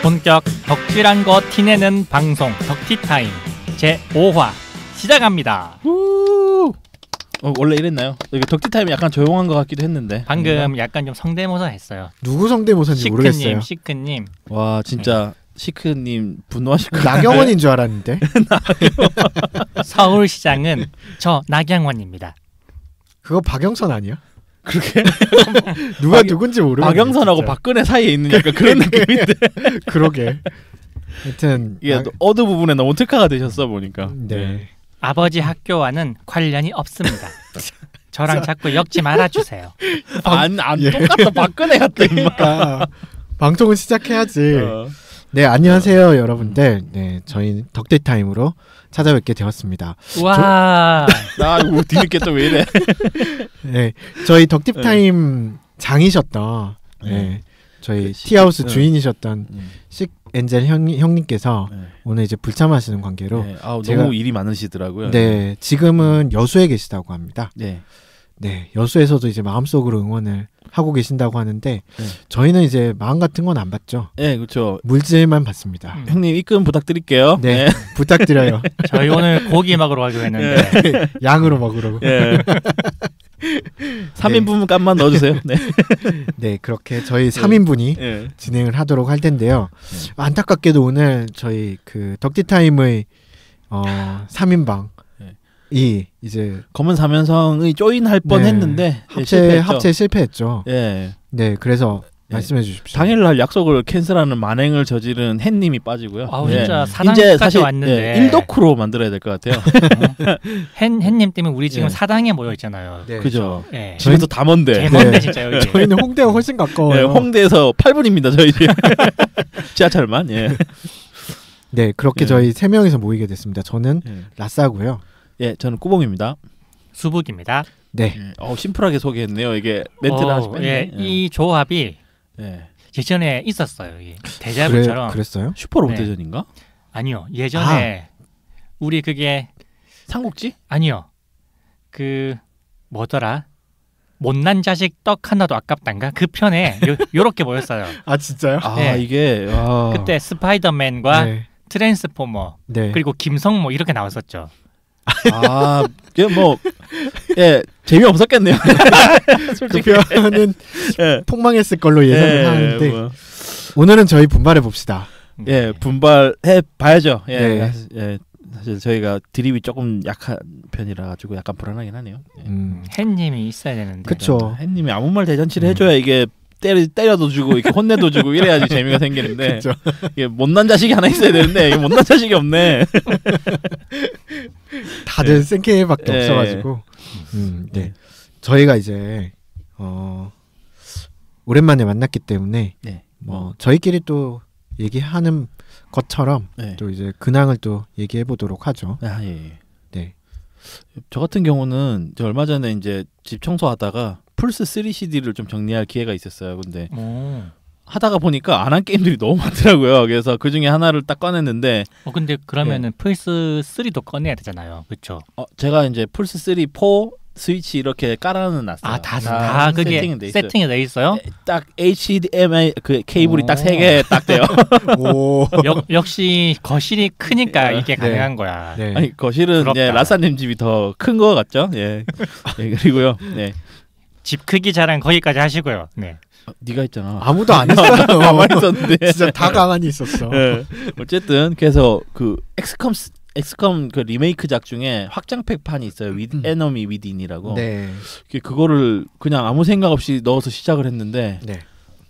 본격 덕질한 거 티내는 방송 덕티타임 제5화 시작합니다. 원래 이랬나요? 여기 덕티타임이 약간 조용한 것 같기도 했는데 방금 약간 좀 성대모사 했어요. 누구 성대모사인지 모르겠어요. 시크님. 와 진짜 시크님 분노하실 것 같아요. 나경원인 줄 알았는데. 서울시장은 저 나경원입니다. 그거 박영선 아니야? 그렇게? 누가 누군지 모르겠네. 박영선하고 박근혜 사이에 있는 약간 그런 느낌인데. 그러게. 하여튼 이게 어느 부분에 너무 특화가 되셨어 보니까. 네. 아버지 학교와는 관련이 없습니다. 저랑 자꾸 엮지 말아주세요. 안 예. 똑같다. 박근혜 같다 임마. 그러니까 방송은 시작해야지. 네, 안녕하세요 여러분들. 네, 저희 덕데이타임으로 찾아뵙게 되었습니다. 와. 나 뒤늦게 또 왜 이래? 네, 저희 덕딥타임 장이셨던 네, 저희 티하우스 주인이셨던 식엔젤 형님께서 오늘 이제 불참하시는 관계로 너무 일이 많으시더라고요. 네, 지금은 여수에 계시다고 합니다. 네. 네, 여수에서도 이제 마음속으로 응원을 하고 계신다고 하는데 저희는 이제 마음 같은 건 안 받죠. 네, 그렇죠. 물질만 받습니다. 형님 입금 부탁드릴게요. 네, 부탁드려요. 저희 오늘 고기 먹으러 가기로 했는데 양으로 먹으러. 예. 3인분 값만 넣어주세요. 네. 네, 그렇게 저희 3인분이 진행을 하도록 할 텐데요. 안타깝게도 오늘 저희 그 덕티타임의 3인방 이 이제 검은 사면성의 조인할 뻔했는데 합체 실패했죠. 예. 네, 그래서 말씀해 주십시오. 당일날 약속을 캔슬하는 만행을 저지른 햇님이 빠지고요. 아우 진짜 사당까지 왔는데 1덕후로 만들어야 될 것 같아요. 햇님 때문에 우리 지금 사당에 모여 있잖아요. 네, 그죠. 네. 저희도 다 먼데. 개먼데 진짜 여기. 저희는 홍대가 훨씬 가까워요. 네, 홍대에서 8분입니다. 저희 집. 지하철만. 예. 네, 그렇게 저희 3명이서 모이게 됐습니다. 저는 라싸고요. 예, 저는 꾸봉입니다. 수북입니다. 네. 심플하게 소개했네요. 이게 멘트를 하시 뺐네. 예, 이 조합이 예전에 있었어요. 대자분처럼. 그랬어요? 슈퍼로봇 대전인가? 아니요. 예전에 우리 그게 삼국지? 아니요. 그 뭐더라? 못난 자식 떡 하나도 아깝단가? 그 편에 요렇게 모였어요. 아 진짜요? 이게 그때 스파이더맨과 트랜스포머 그리고 김성모 이렇게 나왔었죠. 재미없었겠네요. 그 편은 폭망했을 걸로 예상을 하는데 오늘은 저희 분발해 봅시다. 예, 분발해 봐야죠. 사실 저희가 드립이 조금 약한 편이라 가지고 약간 불안하긴 하네요. 햇님이 있어야 되는데. 그렇죠. 햇님이 아무 말 대잔치를 해줘야 이게 때려도 주고 이렇게 혼내도 주고 이래야지 재미가 생기는데 이게 못난 자식이 하나 있어야 되는데 이게 못난 자식이 없네. 다들 생케밖에 없어가지고 네. 저희가 이제 오랜만에 만났기 때문에 저희끼리 또 얘기하는 것처럼 또 이제 근황을 또 얘기해 보도록 하죠. 네. 저 같은 경우는 얼마 전에 이제 집 청소하다가 플스 3 CD를 좀 정리할 기회가 있었어요. 근데 하다가 보니까 안 한 게임들이 너무 많더라고요. 그래서 그 중에 하나를 딱 꺼냈는데 근데 그러면은 플스 3도 꺼내야 되잖아요. 그렇죠? 제가 이제 플스 3, 4, 스위치 이렇게 깔아는 놨어요. 다 그게 세팅이 돼 있어요? 딱 HDMI 그 케이블이 딱 3개 딱 돼요. 역시 거실이 크니까 이게 가능한 거야. 네. 아니 거실은 라사님 집이 더 큰 거 같죠? 그리고요. 집 크기 자랑 거기까지 하시고요. 네가 있잖아. 아무도 안 했어요. 가만히 있었는데 진짜 다 가만히 있었어. 어쨌든 그래서 그 엑스컴 그 리메이크작 중에 확장팩판이 있어요. With Enemy Within이라고. 그거를 그냥 아무 생각 없이 넣어서 시작을 했는데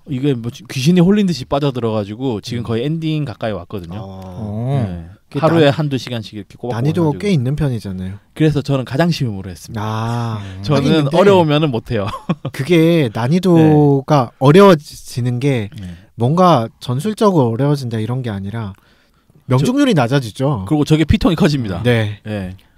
이게 뭐 귀신이 홀린 듯이 빠져들어가지고 지금 거의 엔딩 가까이 왔거든요. 하루에 한두 시간씩 이렇게 꼬박꼬박 난이도가 꽤 있는 편이잖아요. 그래서 저는 가장 쉬움으로 했습니다. 저는 어려우면은 못해요. 그게 난이도가 어려워지는 게 뭔가 전술적으로 어려워진다 이런 게 아니라 명중률이 낮아지죠. 그리고 저게 피통이 커집니다.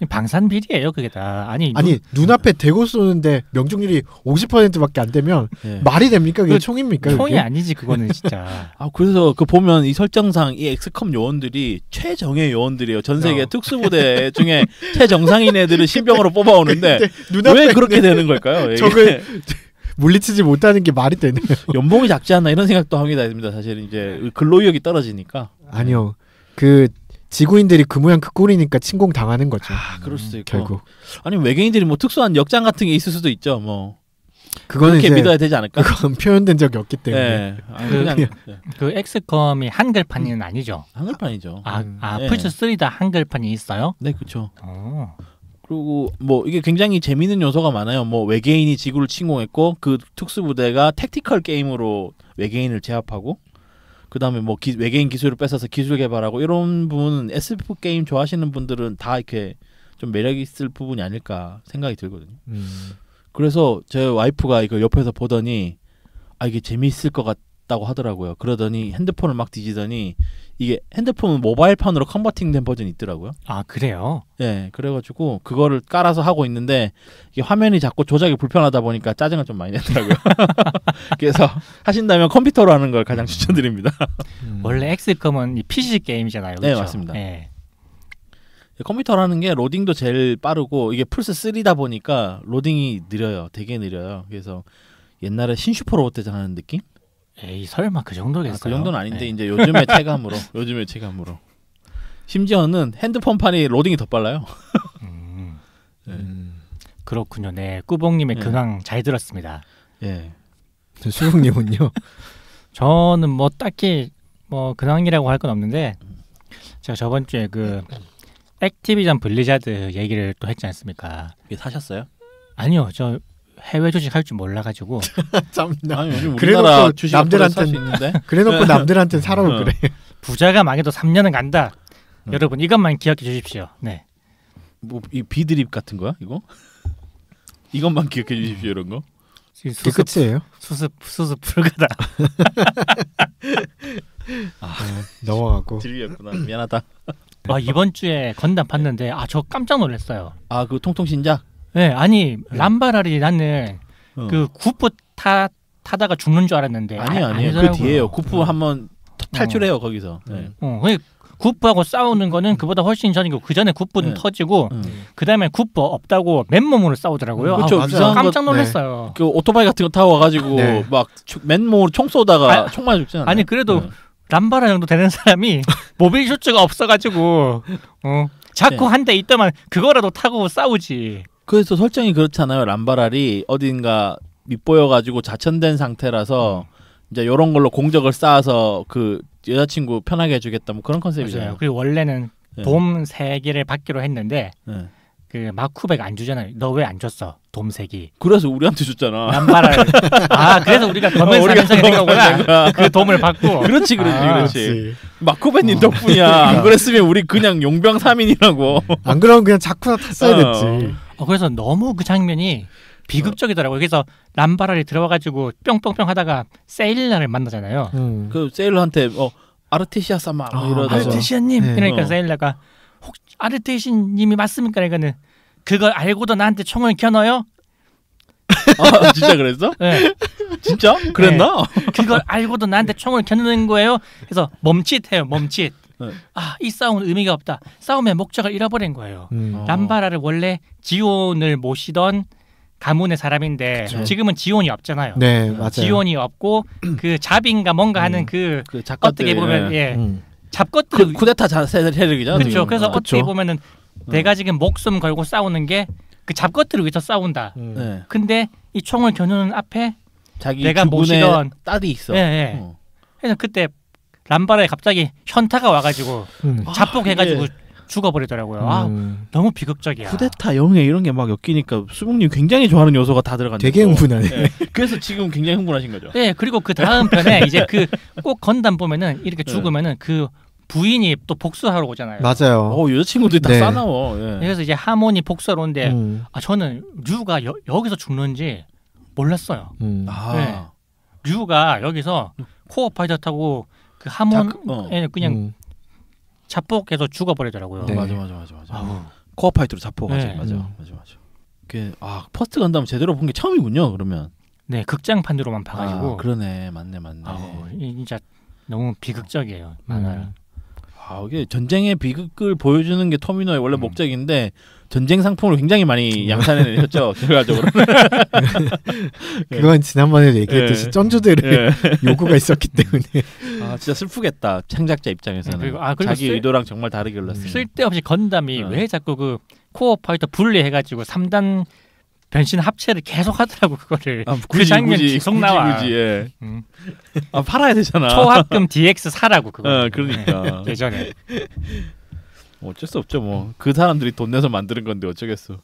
방산비리예요 그게 다. 아니 눈앞에 대고 쏘는데 명중률이 50%밖에 안 되면 말이 됩니까? 그게 총입니까? 총이 아니지 그거는 진짜. 그래서 그 보면 이 설정상 이 엑스컴 요원들이 최정예 요원들이에요. 전 세계 특수부대 중에 최정상인 애들을 신병으로 뽑아오는데 왜 그렇게 되는 걸까요? 적을 물리치지 못하는 게 말이 되네. 연봉이 작지 않나 이런 생각도 합니다. 사실 이제 근로의욕이 떨어지니까. 아니요. 그 지구인들이 그 모양 그 꼴이니까 침공 당하는 거죠. 그럴 수도 있고. 결국. 아니면 외계인들이 뭐 특수한 역장 같은 게 있을 수도 있죠. 뭐. 그거는 그렇게 믿어야 되지 않을까? 그건 표현된 적이 없기 때문에. 그냥 그 엑스컴이 한글판은 아니죠. 한글판이죠. 플스 3다 한글판이 있어요? 네, 그렇죠. 그리고 뭐 이게 굉장히 재미있는 요소가 많아요. 뭐 외계인이 지구를 침공했고 그 특수부대가 택티컬 게임으로 외계인을 제압하고 그다음에 뭐 외계인 기술을 뺏어서 기술 개발하고 이런 부분은 SF 게임 좋아하시는 분들은 다 이렇게 좀 매력 있을 부분이 아닐까 생각이 들거든요. 그래서 제 와이프가 이거 옆에서 보더니 이게 재미있을 것 같다고 하더라고요. 그러더니 핸드폰을 막 뒤지더니 이게 핸드폰 모바일판으로 컨버팅된 버전이 있더라고요. 아, 그래요? 네, 그래가지고 그거를 깔아서 하고 있는데 이게 화면이 자꾸 조작이 불편하다 보니까 짜증을 좀 많이 내더라고요. 그래서 하신다면 컴퓨터로 하는 걸 가장 추천드립니다. 원래 엑스컴은 PC 게임이잖아요. 그렇죠? 네, 맞습니다. 네. 컴퓨터로 하는 게 로딩도 제일 빠르고 이게 플스 3다 보니까 로딩이 느려요. 되게 느려요. 그래서 옛날에 신슈퍼로봇 대전 하는 느낌? 에이, 설마 그 정도겠어요? 그 정도는 아닌데 이제 요즘의 체감으로 심지어는 핸드폰판이 로딩이 더 빨라요. 그렇군요. 네, 꾸봉님의 근황 잘 들었습니다. 예. 수국님은요? 저는 뭐 딱히 뭐 근황이라고 할 건 없는데 제가 저번 주에 그 액티비전 블리자드 얘기를 또 했지 않습니까? 이게 사셨어요? 아니요, 저 해외 주식 할 줄 몰라가지고. 그래놓고 남들한테 그래놓고 남들한테 사라고 그래. 부자가 망해도 3년은 간다. 여러분 이것만 기억해 주십시오. 네. 뭐 이 비드립 같은 거야 이거? 이것만 기억해 주십시오 이런 거? 그게 끝이에요? 수습 불가다. 넘어가고. 즐겼구나. 미안하다. 이번 주에 건담 봤는데 저 깜짝 놀랐어요. 그 통통신작? 네, 아니 람바라리 나는 그 구프 타다가 죽는 줄 알았는데 아니에요. 그 뒤에요. 구프 한번 탈출해요 거기서. 네. 구프하고 싸우는 거는 그보다 훨씬 전이고 그 전에 구프는 터지고 그 다음에 구프 없다고 맨몸으로 싸우더라고요. 그렇죠. 깜짝 놀랐어요. 그 오토바이 같은 거 타고 와가지고 막 맨몸으로 총 쏘다가 총 맞아 죽지 않아요? 아니 그래도 람바라 정도 되는 사람이 모빌 슈츠가 없어가지고 자꾸 한 대 있더만 그거라도 타고 싸우지. 그래서 설정이 그렇잖아요. 람바랄이 어딘가 밑보여가지고 자천된 상태라서 이제 이런 걸로 공적을 쌓아서 그 여자친구 편하게 해주겠다 뭐 그런 컨셉이잖아요. 그리고 원래는 돔 3개를 받기로 했는데 그 마쿠베가 안 주잖아요. 너 왜 안 줬어? 돔 3개. 그래서 우리한테 줬잖아. 람바랄. 그래서 우리가 검은 사람성이 된 거구나. 그 돔을 받고. 그렇지. 마쿠베님 덕분이야. 안 그랬으면 우리 그냥 용병 3인이라고. 안 그러면 그냥 자쿠나 탔어야 됐지. 그래서 너무 그 장면이 비극적이더라고요. 그래서 람바랄이 들어와가지고 뿅뿅뿅 하다가 세일러를 만나잖아요. 그 세일러한테 아르테시아 사마 이러다가 아르테시아님 그러니까 세일러가 혹시 아르테시님이 맞습니까? 그러니까는 그걸 알고도 나한테 총을 겨눠요? 진짜 그랬어? 네. 진짜? 그랬나? 네. 그걸 알고도 나한테 총을 겨누는 거예요? 그래서 멈칫해요. 멈칫. 이 싸움은 의미가 없다. 싸움의 목적을 잃어버린 거예요. 람바라를 원래 지온을 모시던 가문의 사람인데 지금은 지온이 없잖아요. 네, 맞아요. 지온이 없고 그 잡인가 뭔가 하는 그 어떻게 보면 잡것들 쿠데타 세력이죠. 그렇죠. 그래서 어떻게 보면은 내가 지금 목숨 걸고 싸우는 게 그 잡것들을 위해서 싸운다. 근데 이 총을 겨누는 앞에 자기 내가 모시던 딸이 있어. 그래서 그때 람바라에 갑자기 현타가 와가지고 자폭해가지고 죽어버리더라고요. 너무 비극적이야. 쿠데타 영예 이런 게 막 엮이니까 수봉님 굉장히 좋아하는 요소가 다 들어간다. 되게 흥분하네. 그래서 지금 굉장히 흥분하신 거죠. 네, 그리고 그 다음 편에 이제 그 꼭 건담 보면은 이렇게 죽으면은 그 부인이 또 복수하러 오잖아요. 맞아요. 여자친구들이 다 싸나워. 그래서 이제 하모니 복수하러 오는데 저는 류가 여기서 죽는지 몰랐어요. 류가 여기서 코어 파이터 타고 그 하몬 그냥 자폭해서 죽어버리더라고요. 네. 맞아. 코어 파이터로 자폭 맞아. 그 퍼스트 건담 제대로 본 게 처음이군요. 그러면. 네, 극장판으로만 봐가지고. 그러네, 맞네. 진짜 너무 비극적이에요. 만화는. 이게 전쟁의 비극을 보여주는 게 터미노의 원래 목적인데 전쟁 상품을 굉장히 많이 양산해내셨죠. 결과적으로. 그건 지난번에도 얘기했듯이 쩐주들의 요구가 있었기 때문에. 아 진짜 슬프겠다. 창작자 입장에서는. 그리고 자기 의도랑 정말 다르게 흘렀어요. 쓸데없이 건담이 왜 자꾸 그 코어 파이터 분리해가지고 3단 변신 합체를 계속 하더라고 그거를. 그 장면 계속 나와. 굳이, 팔아야 되잖아. 초합금 DX 사라고 그거. 그러니까. 예전에. 어쩔 수 없죠 뭐. 그 사람들이 돈 내서 만드는 건데 어쩌겠어.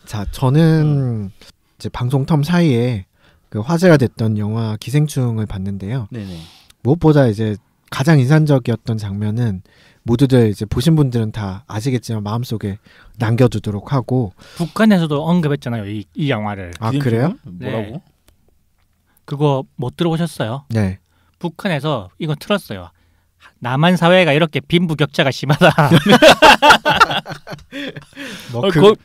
자 저는 이제 방송 텀 사이에 그 화제가 됐던 영화 기생충을 봤는데요. 네네. 무엇보다 이제 가장 인상적이었던 장면은 모두들 이제 보신 분들은 다 아시겠지만 마음속에 남겨두도록 하고 북한에서도 언급했잖아요 이 영화를. 아 그래요? 뭐라고? 네. 그거 못 들어보셨어요? 네. 북한에서 이거 틀었어요. 남한 사회가 이렇게 빈부격차가 심하다.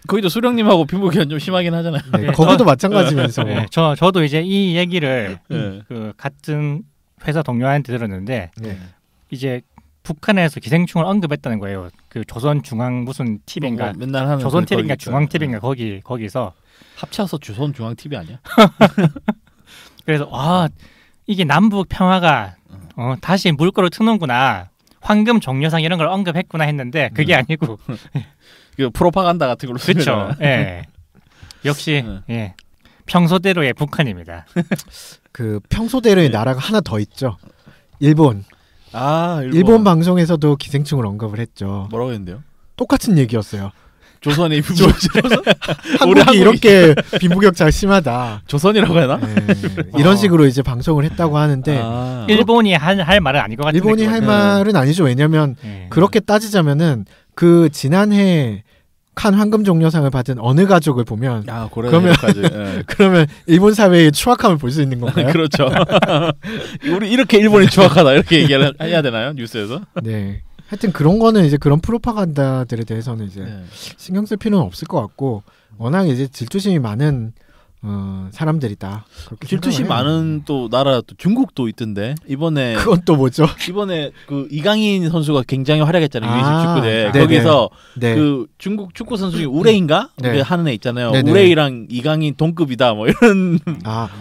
거기도 수령님하고 빈부격차 좀 심하긴 하잖아요. 네, 거기도 마찬가지면서. 네, 저도 이제 이 얘기를 그 같은 회사 동료한테 들었는데 이제 북한에서 기생충을 언급했다는 거예요. 그 조선 중앙 무슨 TV인가 맨날 하는 조선 TV인가 중앙 TV인가 거기서 합쳐서 조선 중앙 TV 아니야? 그래서 이게 남북 평화가 다시 물꼬를 트는구나. 황금 종려상 이런 걸 언급했구나 했는데 그게 아니고 그 프로파간다 같은 걸로 그렇죠. 예. 역시 평소대로의 북한입니다. 그 평소대로의 나라가 하나 더 있죠. 일본. 일본 방송에서도 기생충을 언급을 했죠. 뭐라고 했는데요? 똑같은 얘기였어요. 조선이 한국이 이렇게 빈부격차가 심하다. 조선이라고 해나? 이런 식으로 이제 방송을 했다고 하는데 일본이 할 말은 아닌 것 같은데. 일본이 할 말은 아니죠. 왜냐하면 그렇게 따지자면은 그 지난해 칸 황금 종려상을 받은 어느 가족을 보면 그러면 일본 사회의 추악함을 볼 수 있는 건가요? 그렇죠. 우리 이렇게 일본이 추악하다 이렇게 얘기를 해야 되나요? 뉴스에서? 네. 하여튼 그런 거는 이제 그런 프로파간다들에 대해서는 이제 신경 쓸 필요는 없을 것 같고 워낙 이제 질투심이 많은 사람들이다. 질투심 많은 또 나라 또 중국도 있던데 이번에 그건 또 뭐죠? 이번에 그 이강인 선수가 굉장히 활약했잖아요. U20 축구대 거기서 그 중국 축구 선수 중에 우레인가 하는 애 있잖아요. 우레이랑 이강인 동급이다 뭐 이런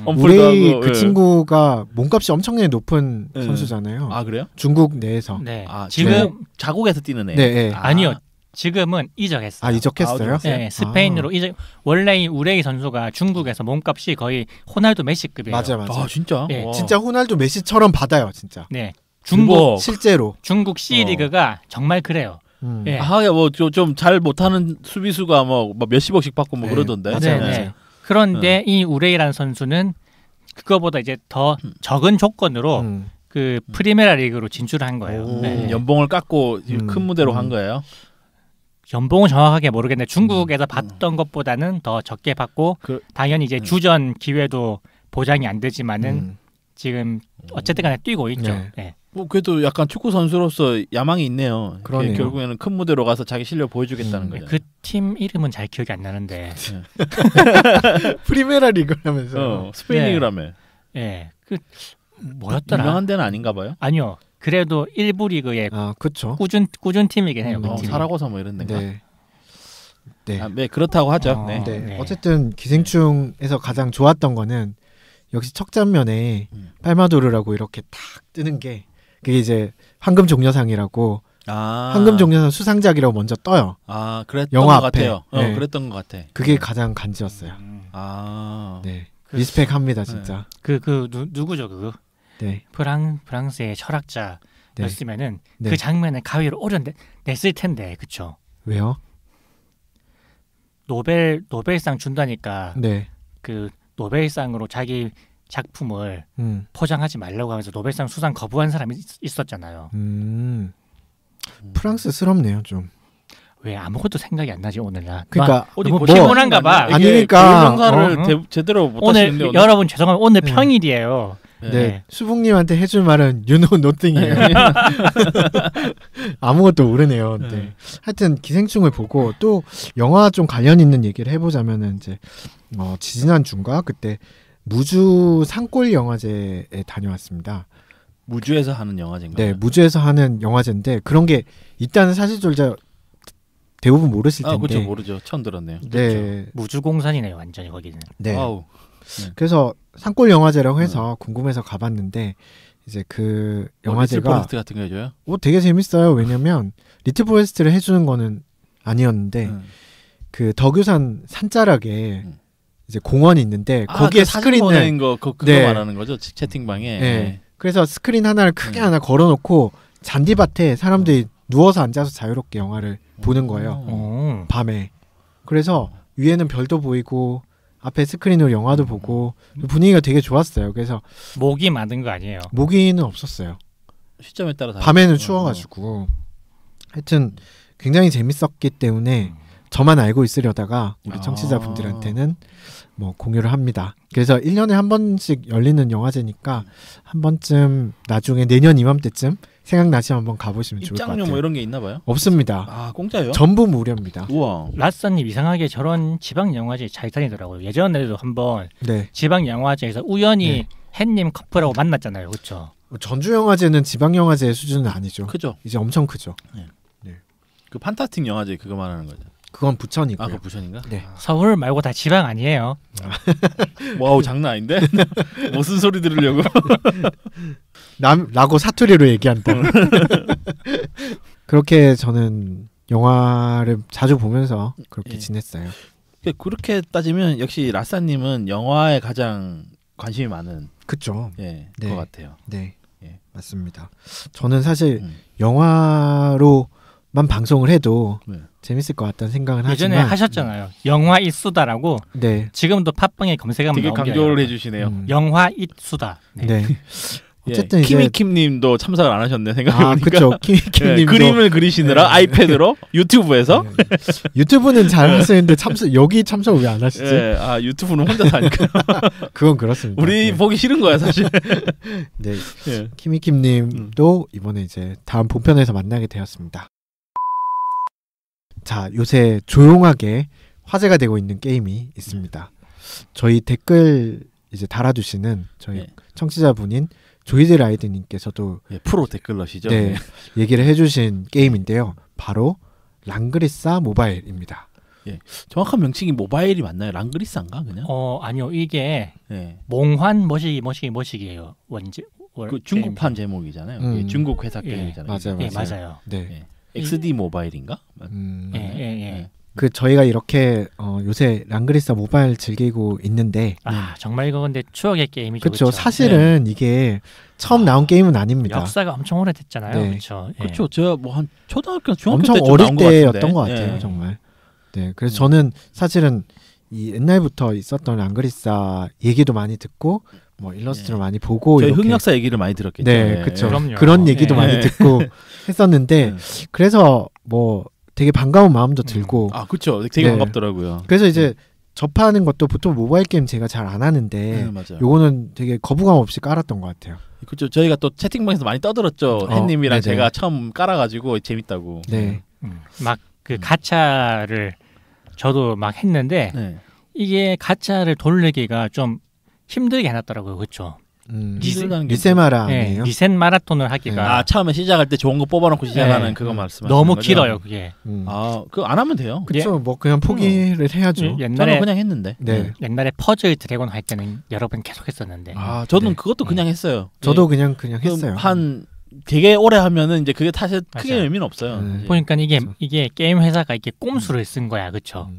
우레이 하고, 그 친구가 몸값이 엄청나게 높은 선수잖아요. 아 그래요? 중국 내에서. 네. 지금 자국에서 뛰는 애. 네. 아니요. 지금은 이적했어요. 이적했어요? 네, 스페인으로 이적. 원래 이 우레이 선수가 중국에서 몸값이 거의 호날두 메시급이에요. 맞아. 진짜? 네. 진짜 호날두 메시처럼 받아요, 진짜. 네. 중국 실제로 중국 C리그가 정말 그래요. 네. 뭐 좀 잘 못하는 수비수가 뭐 몇십억씩 받고 뭐 그러던데. 맞아요. 그런데 이 우레이라는 선수는 그거보다 이제 더 적은 조건으로 그 프리메라 리그로 진출한 거예요. 연봉을 깎고 큰 무대로 한 거예요. 연봉은 정확하게 모르겠는데 중국에서 받던 것보다는 더 적게 받고 당연히 이제 주전 기회도 보장이 안 되지만은 지금 어쨌든 간에 뛰고 있죠. 네. 뭐 그래도 약간 축구 선수로서 야망이 있네요. 결국에는 큰 무대로 가서 자기 실력 보여주겠다는 거죠. 그 팀 이름은 잘 기억이 안 나는데 프리메라 리그라면서 스페인 리그라며. 네. 그 뭐였더라? 유명한 데는 아닌가 봐요? 아니요. 그래도 일부 리그의 꾸준 팀이긴 해요. 그 사라고사 뭐 이런 데인가? 네. 그렇다고 하죠. 어쨌든 기생충에서 가장 좋았던 거는 역시 첫 장면에 팔마도르라고 이렇게 탁 뜨는 게 그게 이제 황금 종려상이라고 황금 종려상 수상작이라고 먼저 떠요. 그랬던 영화 것 앞에. 같아요. 그랬던 것 같아. 그게 가장 간지였어요. 네. 리스펙합니다 진짜. 누구죠 그거? 네. 프랑스의 철학자였으면은 그 장면을 가위로 오려냈을 텐데, 그렇죠? 왜요? 노벨상 준다니까. 네. 그 노벨상으로 자기 작품을 포장하지 말라고 하면서 노벨상 수상 거부한 사람이 있었잖아요. 프랑스스럽네요 좀. 왜 아무것도 생각이 안 나지 오늘날? 그러니까 뭐 피곤한가 봐. 아니니까 명사를 제대로 못 하시는데 오늘 여러분 죄송합니다. 오늘 평일이에요. 네. 수북님한테 해줄 말은 you know nothing이에요. 아무것도 모르네요. 네. 하여튼 기생충을 보고 또 영화 좀 관련 있는 얘기를 해보자면은 이제 지지난 주인가 그때 무주 산골 영화제에 다녀왔습니다. 무주에서 하는 영화제인가요? 네, 무주에서 하는 영화제인데 그런 게 있다는 사실조차 대부분 모르실 텐데. 그렇죠, 모르죠. 처음 들었네요. 네, 그렇죠. 무주공산이네요, 완전히 거기는. 네. 와우. 그래서 산골 영화제라고 해서 궁금해서 가봤는데 이제 그 영화제가 리틀 포레스트 같은 거 해줘요? 되게 재밌어요. 왜냐면 리틀 포레스트를 해주는 거는 아니었는데 그 덕유산 산자락에 이제 공원이 있는데 거기에 그 스크린을 그거 네. 말하는 거죠? 채팅방에. 네. 그래서 스크린 하나를 크게 하나 걸어놓고 잔디밭에 사람들이 누워서 앉아서 자유롭게 영화를 보는 거예요. 밤에. 그래서 위에는 별도 보이고 앞에 스크린으로 영화도 보고 분위기가 되게 좋았어요. 그래서 모기 많은 거 아니에요? 모기는 없었어요. 시점에 따라 밤에는 추워가지고 하여튼 굉장히 재밌었기 때문에 저만 알고 있으려다가 우리 청취자분들한테는 뭐 공유를 합니다. 그래서 1년에 한 번씩 열리는 영화제니까 한 번쯤 나중에 내년 이맘때쯤 생각나시면 한번 가보시면 좋을 것 같아요. 입장료 뭐 이런 게 있나 봐요? 없습니다. 공짜예요? 전부 무료입니다. 우와. 라스님 이상하게 저런 지방 영화제 잘 다니더라고요. 예전에도 한번 네. 지방 영화제에서 우연히 햇님 커플하고 만났잖아요, 그렇죠? 전주 영화제는 지방 영화제 수준은 아니죠. 크죠. 이제 엄청 크죠. 그 판타스틱 영화제 그거 말하는 거죠. 그건 부천이고요. 그거 부천인가? 네. 서울 말고 다 지방 아니에요. 와우, 장난 아닌데? 무슨 소리 들으려고? 라고 사투리로 얘기한다. 그렇게 저는 영화를 자주 보면서 그렇게 지냈어요. 그렇게 따지면 역시 라싸님은 영화에 가장 관심이 많은 그쵸. 것 같아요. 네, 예. 맞습니다. 저는 사실 영화로만 방송을 해도 재밌을 것 같다는 생각은 예전에 하지만 하셨잖아요. 영화 이수다라고. 네. 지금도 팟빵에 검색하면 되게 나옵니다. 강조를 해주시네요. 영화 이수다. 네. 어쨌든 이제 키미킴님도 참석을 안 하셨네 생각해보니까. 그렇죠. 키미킴님도 그림을 그리시느라 아이패드로 유튜브에서. 유튜브는 잘 하시는데 여기 참석을 왜 안 하시지? 유튜브는 혼자서 하니까. 그건 그렇습니다. 우리 보기 싫은 거야 사실. 네. 키미킴님도 이번에 이제 다음 본편에서 만나게 되었습니다. 자, 요새 조용하게 화제가 되고 있는 게임이 있습니다. 저희 댓글 이제 달아주시는 저희 청취자분인 조이드라이드님께서도 프로 댓글러시죠. 네, 얘기를 해주신 게임인데요. 바로 랑그리사 모바일입니다. 정확한 명칭이 모바일이 맞나요? 랑그리사인가 그냥? 아니요, 이게 몽환 머시기예요. 그 중국판 제목이잖아요. 중국 회사 게임이잖아요. 맞아요. 네. XD 모바일인가? 그 저희가 이렇게 요새 랑그리사 모바일 즐기고 있는데 정말 이거 근데 추억의 게임이죠. 그렇죠. 사실은 이게 처음 나온 게임은 아닙니다. 역사가 엄청 오래됐잖아요. 그렇죠. 그렇죠. 제가 뭐 한 초등학교 중학교 엄청 때쯤 어릴 나온 때였던 것 같아요. 정말. 네. 그래서 저는 사실은 이 옛날부터 있었던 랑그리사 얘기도 많이 듣고 뭐 일러스트를 많이 보고 저희 이렇게 흑역사 얘기를 많이 들었겠죠. 네, 그렇죠. 그런 얘기도 많이 듣고 했었는데 그래서 뭐 되게 반가운 마음도 들고 그렇죠. 되게 반갑더라고요. 그래서 이제 접하는 것도 보통 모바일 게임 제가 잘 안 하는데 요거는 되게 거부감 없이 깔았던 것 같아요. 그렇죠. 저희가 또 채팅방에서 많이 떠들었죠. 햇님이랑 제가 처음 깔아가지고 재밌다고. 네. 막 그 가차를 저도 막 했는데 이게 가차를 돌리기가 좀 힘들게 해놨더라고요. 그렇죠. 리세마라네요. 리셋 마라톤을 하기가 처음에 시작할 때 좋은 거 뽑아놓고 시작하는 그거 말씀하시는 너무 거죠? 길어요. 그게. 그거 안 하면 돼요. 그렇죠. 뭐 그냥 포기를 해야죠. 저는 그냥 했는데. 옛날에 퍼즐 드래곤 할 때는 여러 번 계속 했었는데. 저는 그것도 그냥 했어요. 저도 그냥 했어요. 한 되게 오래 하면은 이제 그게 사실 크게 의미는 없어요. 보니까 이게 게임 회사가 이렇게 꼼수를 쓴 거야, 그렇죠?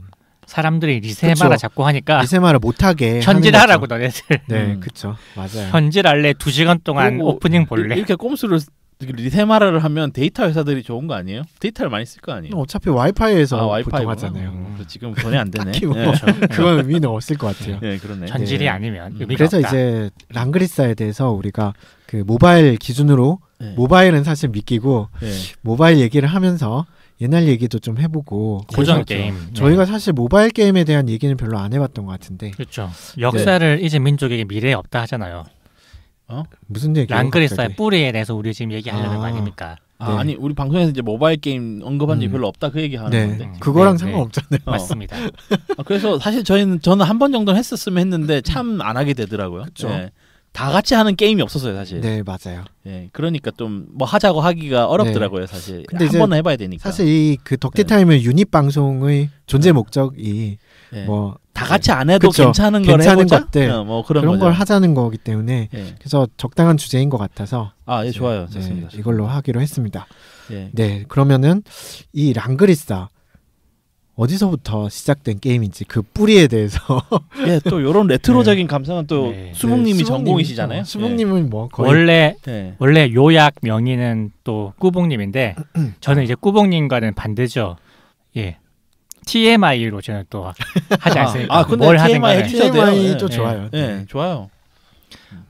사람들이 리세마라 자꾸 하니까 리세마라 못하게 현질하라고 너네들. 네, 그렇죠. 맞아요. 현질할래 2시간 동안 오프닝 볼래. 이렇게 꼼수를 리세마라를 하면 데이터 회사들이 좋은 거 아니에요? 데이터를 많이 쓸 거 아니에요? 어차피 와이파이에서 보통 하잖아요. 지금 돈이 안 되네. 딱히 뭐 그건 의미는 없을 것 같아요. 네, 그렇네. 현질이 아니면 의미가 그래서 없다. 이제 랑그리사에 대해서 우리가 그 모바일 기준으로 모바일은 사실 믿기고 모바일 얘기를 하면서 옛날 얘기도 좀 해보고 고전 게임. 저희가 사실 모바일 게임에 대한 얘기는 별로 안 해봤던 것 같은데. 그렇죠. 역사를 잊은 민족에게 미래에 없다 하잖아요. 무슨 얘기예요? 랑그리사의 뿌리에 대해서 우리 지금 얘기하려는 거 아닙니까? 아니 우리 방송에서 이제 모바일 게임 언급한 적이 별로 없다 그 얘기 하는 건데. 그거랑 상관없잖아요. 맞습니다. 그래서 사실 저는 한 번 정도 했었으면 했는데 참 안 하게 되더라고요. 그렇죠. 다 같이 하는 게임이 없었어요 사실. 네 맞아요. 예, 그러니까 좀 뭐 하자고 하기가 어렵더라고요 사실. 근데 한 번은 해봐야 되니까. 사실 이 그 덕티타임은 유닛 방송의 존재 목적이 뭐 다 같이 안 해도 괜찮은 걸 해보자. 것들 뭐 그런 걸 하자는 거기 때문에 그래서 적당한 주제인 것 같아서 좋아요. 좋습니다. 이걸로 하기로 했습니다. 네 그러면은 이 랑그리사 어디서부터 시작된 게임인지 그 뿌리에 대해서 또 이런 레트로적인 감성은 또 수묵님이 전공이시잖아요. 수묵님은 뭐 거의 원래 요약 명의는 또 꾸봉님인데 저는 이제 꾸봉님과는 반대죠. 예. TMI로 저는 또 하지 않습니까? 근데 뭘 TMI도 좋아요. 네, 좋아요.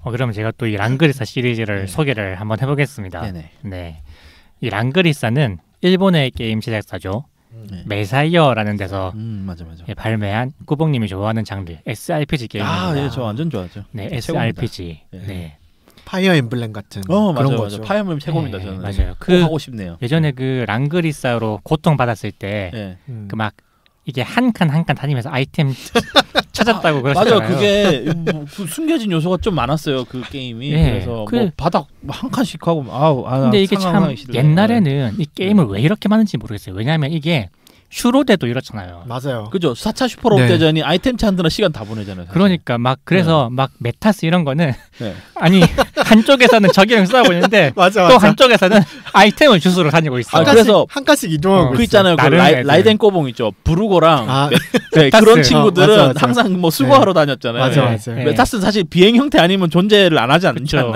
그러면 제가 또 이 랑그리사 시리즈를 소개를 한번 해보겠습니다. 네, 이 랑그리사는 일본의 게임 제작사죠. 메사이어라는 데서 맞아. 발매한 꾸봉님이 좋아하는 장르 SRPG 게임입니다. 저 완전 좋아하죠. 네, SRPG. 네. 파이어 엠블렘 같은 그런 맞아. 거죠. 파이어 엠블렘 최고입니다. 저는. 맞아요. 하고 싶네요. 예전에 그 랑그리사로 고통 받았을 때 그 막 이게 한 칸 한 칸 다니면서 아이템 찾았다고 그러잖아요. 맞아요. 그게 그 숨겨진 요소가 좀 많았어요. 그 게임이. 그래서 뭐 바닥 한 칸씩 하고 근데 이게 참 옛날에는 이 게임을 왜 이렇게 만든지 모르겠어요. 왜냐하면 이게 슈로데도 이렇잖아요. 맞아요. 그죠. 4차 슈퍼로봇 대전이 아이템 찾느라 시간 다 보내잖아요. 사실. 그러니까 막 그래서 막 메타스 이런 거는 아니 한쪽에서는 적이랑 싸우고 있는데 또 한쪽에서는 아이템을 주스로 다니고 있어. 그래서 한 칸씩 이동하고 그 있잖아요. 그 라이덴 꼬봉 있죠. 브루고랑 그런 친구들은 항상 뭐 수거하러 다녔잖아요. 맞아요. 메타스는 사실 비행 형태 아니면 존재를 안 하지 않나요?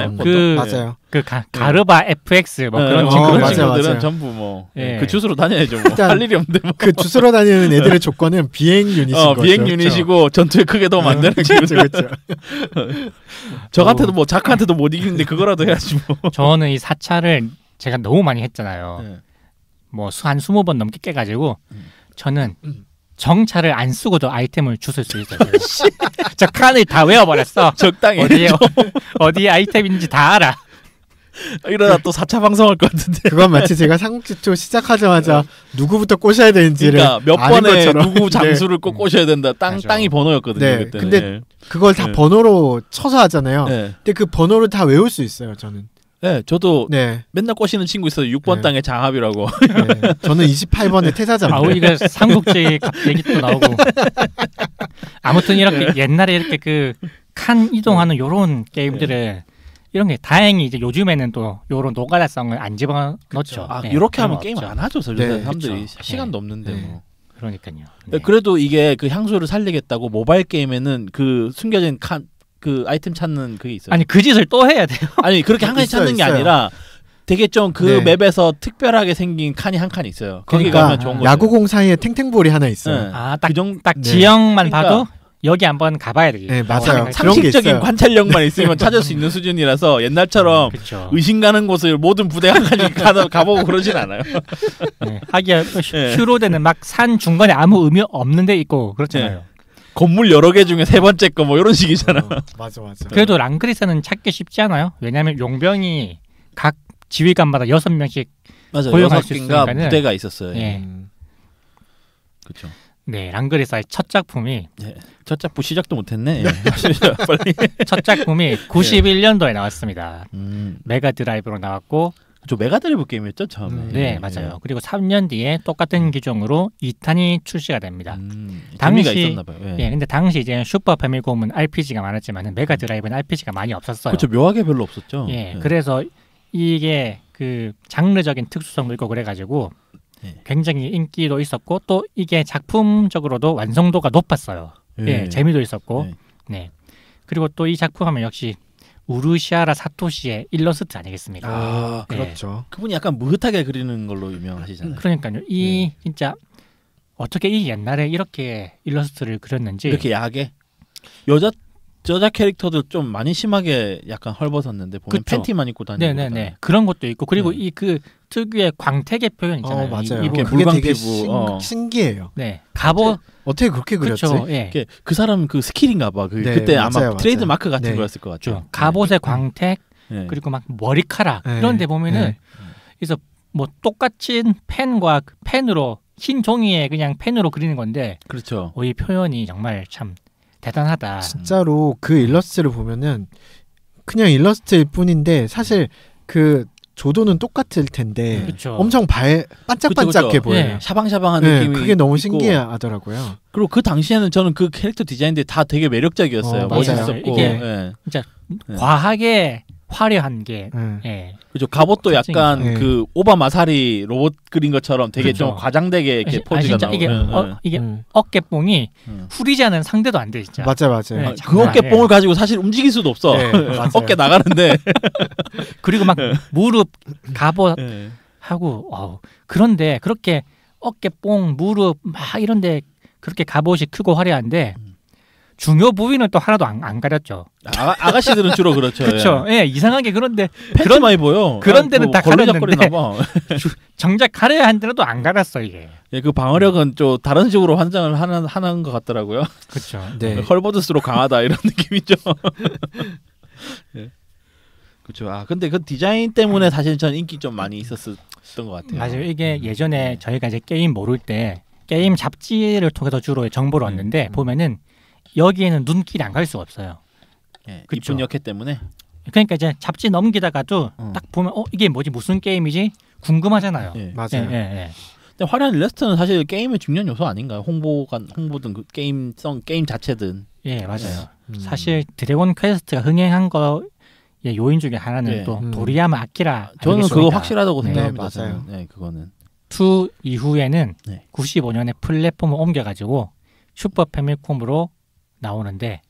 맞아요. 그 가르바 FX 뭐 그런 친구들은 전부 뭐 그 주스로 다녀야죠. 뭐. 할 일이 없는데 뭐. 그 주스로 다니는 애들의 조건은 비행 유닛인 거죠. 비행 유닛이고 전투에 크게 도움 안 되는 친구들. 저 같아도 뭐 자크한테도 못 이기는데 그거라도 해야지 뭐. 저는 이 4차를 제가 너무 많이 했잖아요. 뭐 한 20번 넘게 깨가지고 저는 정찰을 안 쓰고도 아이템을 주술 수 있어요. 저 칸을 다 외워버렸어. 적당히 어디에 아이템인지 다 알아. 이러다 또 4차 방송할 것 같은데. 그건 마치 제가 삼국지2 시작하자마자 누구부터 꼬셔야 되는지를 몇 번에 누구 장수를 꼭 꼬셔야 된다. 땅이 번호였거든요. 그때는. 근데 그걸 다 번호로 쳐서 하잖아요. 근데 그 번호를 다 외울 수 있어요. 저는. 저도 맨날 꼬시는 친구 있어요. 6번 땅의 장합이라고. 저는 28번의 태사자입니다. 이거 삼국지 얘기도 나오고. 아무튼 이렇게 옛날에 이렇게 그 칸 이동하는 요런 게임들을 이런 게 다행히 이제 요즘에는 또 요런 노가다성을 안 집어넣죠. 이렇게 하면 게임 안 하죠. 사람들이 시간도 없는데 뭐. 그러니까요. 그래도 이게 그 향수를 살리겠다고 모바일 게임에는 그 숨겨진 그 아이템 찾는 그게 있어요. 아니 그 짓을 또 해야 돼요? 아니 그렇게 한 칸씩 찾는 게 아니라 되게 좀 그 맵에서 특별하게 생긴 칸이 한 칸 있어요. 거기 가면 좋은 거죠. 야구공 사이에 탱탱볼이 하나 있어요. 딱 지형만 봐도 여기 한번 가봐야 되겠죠. 네, 맞아요. 상식적인 관찰력만 있으면 찾을 수 있는 수준이라서 옛날처럼 의심 가는 곳을 모든 부대가 가보고 그러진 않아요. 하기야 슈로데는 막 산 중간에 아무 의미 없는 데 있고 그렇잖아요. 건물 여러 개 중에 세 번째 거 뭐 이런 식이잖아. 맞아. 그래도 랑그리사는 찾기 쉽지 않아요. 왜냐하면 용병이 각 지휘관마다 6명씩 고용할 수 있으니까 부대가 있었어요. 그렇죠. 네, 랑그리사의 첫 작품이 첫 작품 시작도 못했네. 빨리. 첫 작품이 91년도에 나왔습니다. 메가 드라이브로 나왔고, 저 메가 드라이브 게임이었죠 처음에. 네, 맞아요. 그리고 3년 뒤에 똑같은 기종으로 2탄이 출시가 됩니다. 재미가 있었나 봐요. 근데 당시 이제 슈퍼 패밀콤은 RPG가 많았지만 메가 드라이브는 RPG가 많이 없었어요. 그렇죠, 묘하게 별로 없었죠. 그래서 이게 그 장르적인 특수성도 있고 그래가지고. 굉장히 인기도 있었고 또 이게 작품적으로도 완성도가 높았어요. 재미도 있었고. 그리고 또 이 작품하면 역시 우르시아라 사토시의 일러스트 아니겠습니까? 그렇죠. 그분이 약간 무흐하게 그리는 걸로 유명하시잖아요. 그러니까요. 이 진짜 어떻게 이 옛날에 이렇게 일러스트를 그렸는지. 이렇게 야하게 여자 캐릭터들 좀 많이 심하게 약간 헐벗었는데 보면 팬티만 입고 다니고. 네네네. 그런 것도 있고 그리고 이 그 특유의 광택의 표현 있잖아요. 맞아요. 이게 물광 피부. 신기해요. 갑옷 어떻게 그렇게 그렸지? 그렇죠. 그 사람 그 스킬인가봐. 그때 아마 트레이드 마크 같은 거였을 것 같죠. 갑옷의 광택 그리고 막 머리카락 이런데 보면은 그래서 뭐 똑같은 펜으로 흰 종이에 그냥 펜으로 그리는 건데. 그렇죠. 이 표현이 정말 참. 대단하다. 진짜로 그 일러스트를 보면은 그냥 일러스트일 뿐인데 사실 그 조도는 똑같을 텐데 엄청 반짝반짝해 그쵸. 보여요. 샤방샤방한 느낌이 그게 너무 있고. 신기하더라고요. 그리고 그 당시에는 저는 그 캐릭터 디자인들이 다 되게 매력적이었어요. 멋있었고 이게 진짜 과하게 화려한 게 그죠. 갑옷도 약간 그 오바마사리 로봇 그린 것처럼 되게 좀 과장되게 이렇게 포즈가 나오고 이게 어깨뽕이 후리지 않은 상대도 안 돼 진짜. 맞아요. 그 어깨뽕을 가지고 사실 움직일 수도 없어. 어깨 나가는데 그리고 막 무릎 갑옷 하고 그런데 그렇게 어깨뽕 무릎 막 이런데 그렇게 갑옷이 크고 화려한데 중요 부위는 또 하나도 안 가렸죠. 아가씨들은 주로 그렇죠. 그렇죠. 예, 이상하게 그런데 팬츠 많이 보여. 그런 데는 다 가렸는데 정작 가려야 한 데는 또 안 갈았어 이게. 예, 그 방어력은 좀 다른 식으로 환장을 하는 것 같더라고요. 그렇죠. 네. 헐버드스로 강하다 이런 느낌이죠. 예. 그렇죠. 근데 그 디자인 때문에 사실 저는 인기 좀 많이 있었던 것 같아요. 맞아요. 이게 예전에 저희가 이제 게임 모를 때 게임 잡지를 통해서 주로 정보를 얻는데 보면은 여기에는 눈길이 안 갈 수가 없어요. 이쁜 역해 때문에. 그러니까 이제 잡지 넘기다가도 딱 보면 이게 뭐지 무슨 게임이지 궁금하잖아요. 맞아요. 근데 화려한 일러스트는 사실 게임의 중요한 요소 아닌가요? 홍보든 그 게임 자체든. 예, 맞아요. 사실 드래곤 퀘스트가 흥행한 거의 요인 중에 하나는 또 도리야마 아키라. 저는 그거 확실하다고 생각합니다. 맞아요. 네, 그거는. 2 이후에는 95년에 플랫폼을 옮겨가지고 슈퍼 패미콤으로 나오는데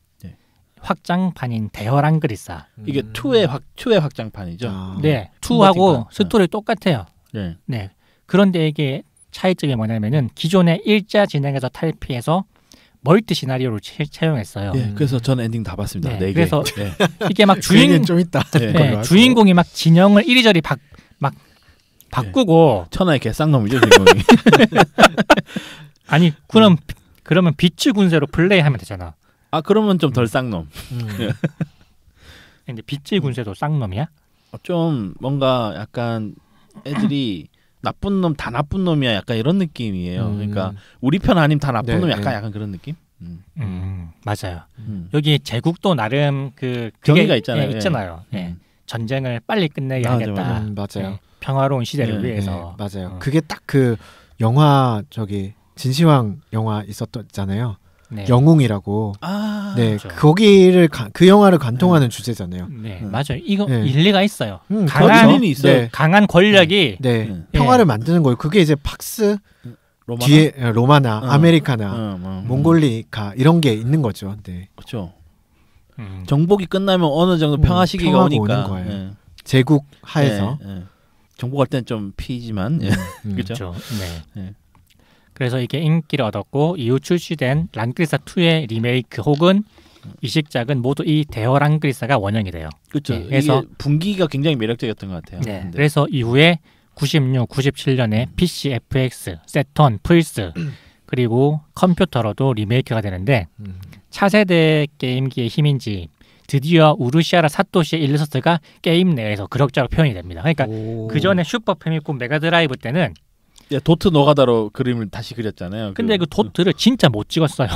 확장판인 대혈 그리사 이게 2의 확장판이죠. 네, 2하고 스토리 똑같아요. 네. 그런데 이게 차이점이 뭐냐면은 기존의 일자 진행에서 탈피해서 멀티 시나리오를 채용했어요. 그래서 전 엔딩 다 봤습니다. 네. 그래서 이게 막 좀 있다. 주인공이 막 진영을 이리저리 막 바꾸고 천하의 개쌍놈이죠 주인공이. 아니 그러면 비츠 군세로 플레이하면 되잖아. 그러면 좀 덜 쌍놈. 근데 비츠 군세도 쌍놈이야? 좀 뭔가 약간 애들이 나쁜 놈 다 나쁜 놈이야 약간 이런 느낌이에요. 그러니까 우리 편 아님 다 나쁜 놈 약간 그런 느낌? 맞아요. 여기 제국도 나름 그 경위가 있잖아요. 있잖아요. 전쟁을 빨리 끝내야겠다. 맞아요. 평화로운 시대를 위해서. 맞아요. 그게 딱 그 영화 진시황 영화 있었잖아요. 영웅이라고. 그렇죠. 거기를 그 영화를 관통하는 주제잖아요. 맞아요. 이거 일리가 있어요. 강한 권력이 평화를 만드는 거예요. 그게 이제 팍스 로마나? 뒤에 로마나, 아메리카나, 몽골리카 이런 게 있는 거죠. 네. 그렇죠. 정복이 끝나면 어느 정도 평화 시기가 오니까 제국 하에서 정복할 때는 좀 피지만 그렇죠. 그래서 이게 인기를 얻었고 이후 출시된 랑그리사 2의 리메이크 혹은 이식작은 모두 이 대허 랑그리사가 원형이 돼요. 그렇죠. 그래서 분기가 굉장히 매력적이었던 것 같아요. 그래서 이후에 96, 97년에 PC, FX, 세턴, 플스 그리고 컴퓨터로도 리메이크가 되는데 차세대 게임기의 힘인지 드디어 우르시아라 사토시의 일러스트가 게임 내에서 그럭저럭 표현이 됩니다. 그러니까 그 전에 슈퍼 패미콤 메가드라이브 때는 도트 노가다로 그림을 다시 그렸잖아요. 근데 그 도트를 진짜 못 찍었어요.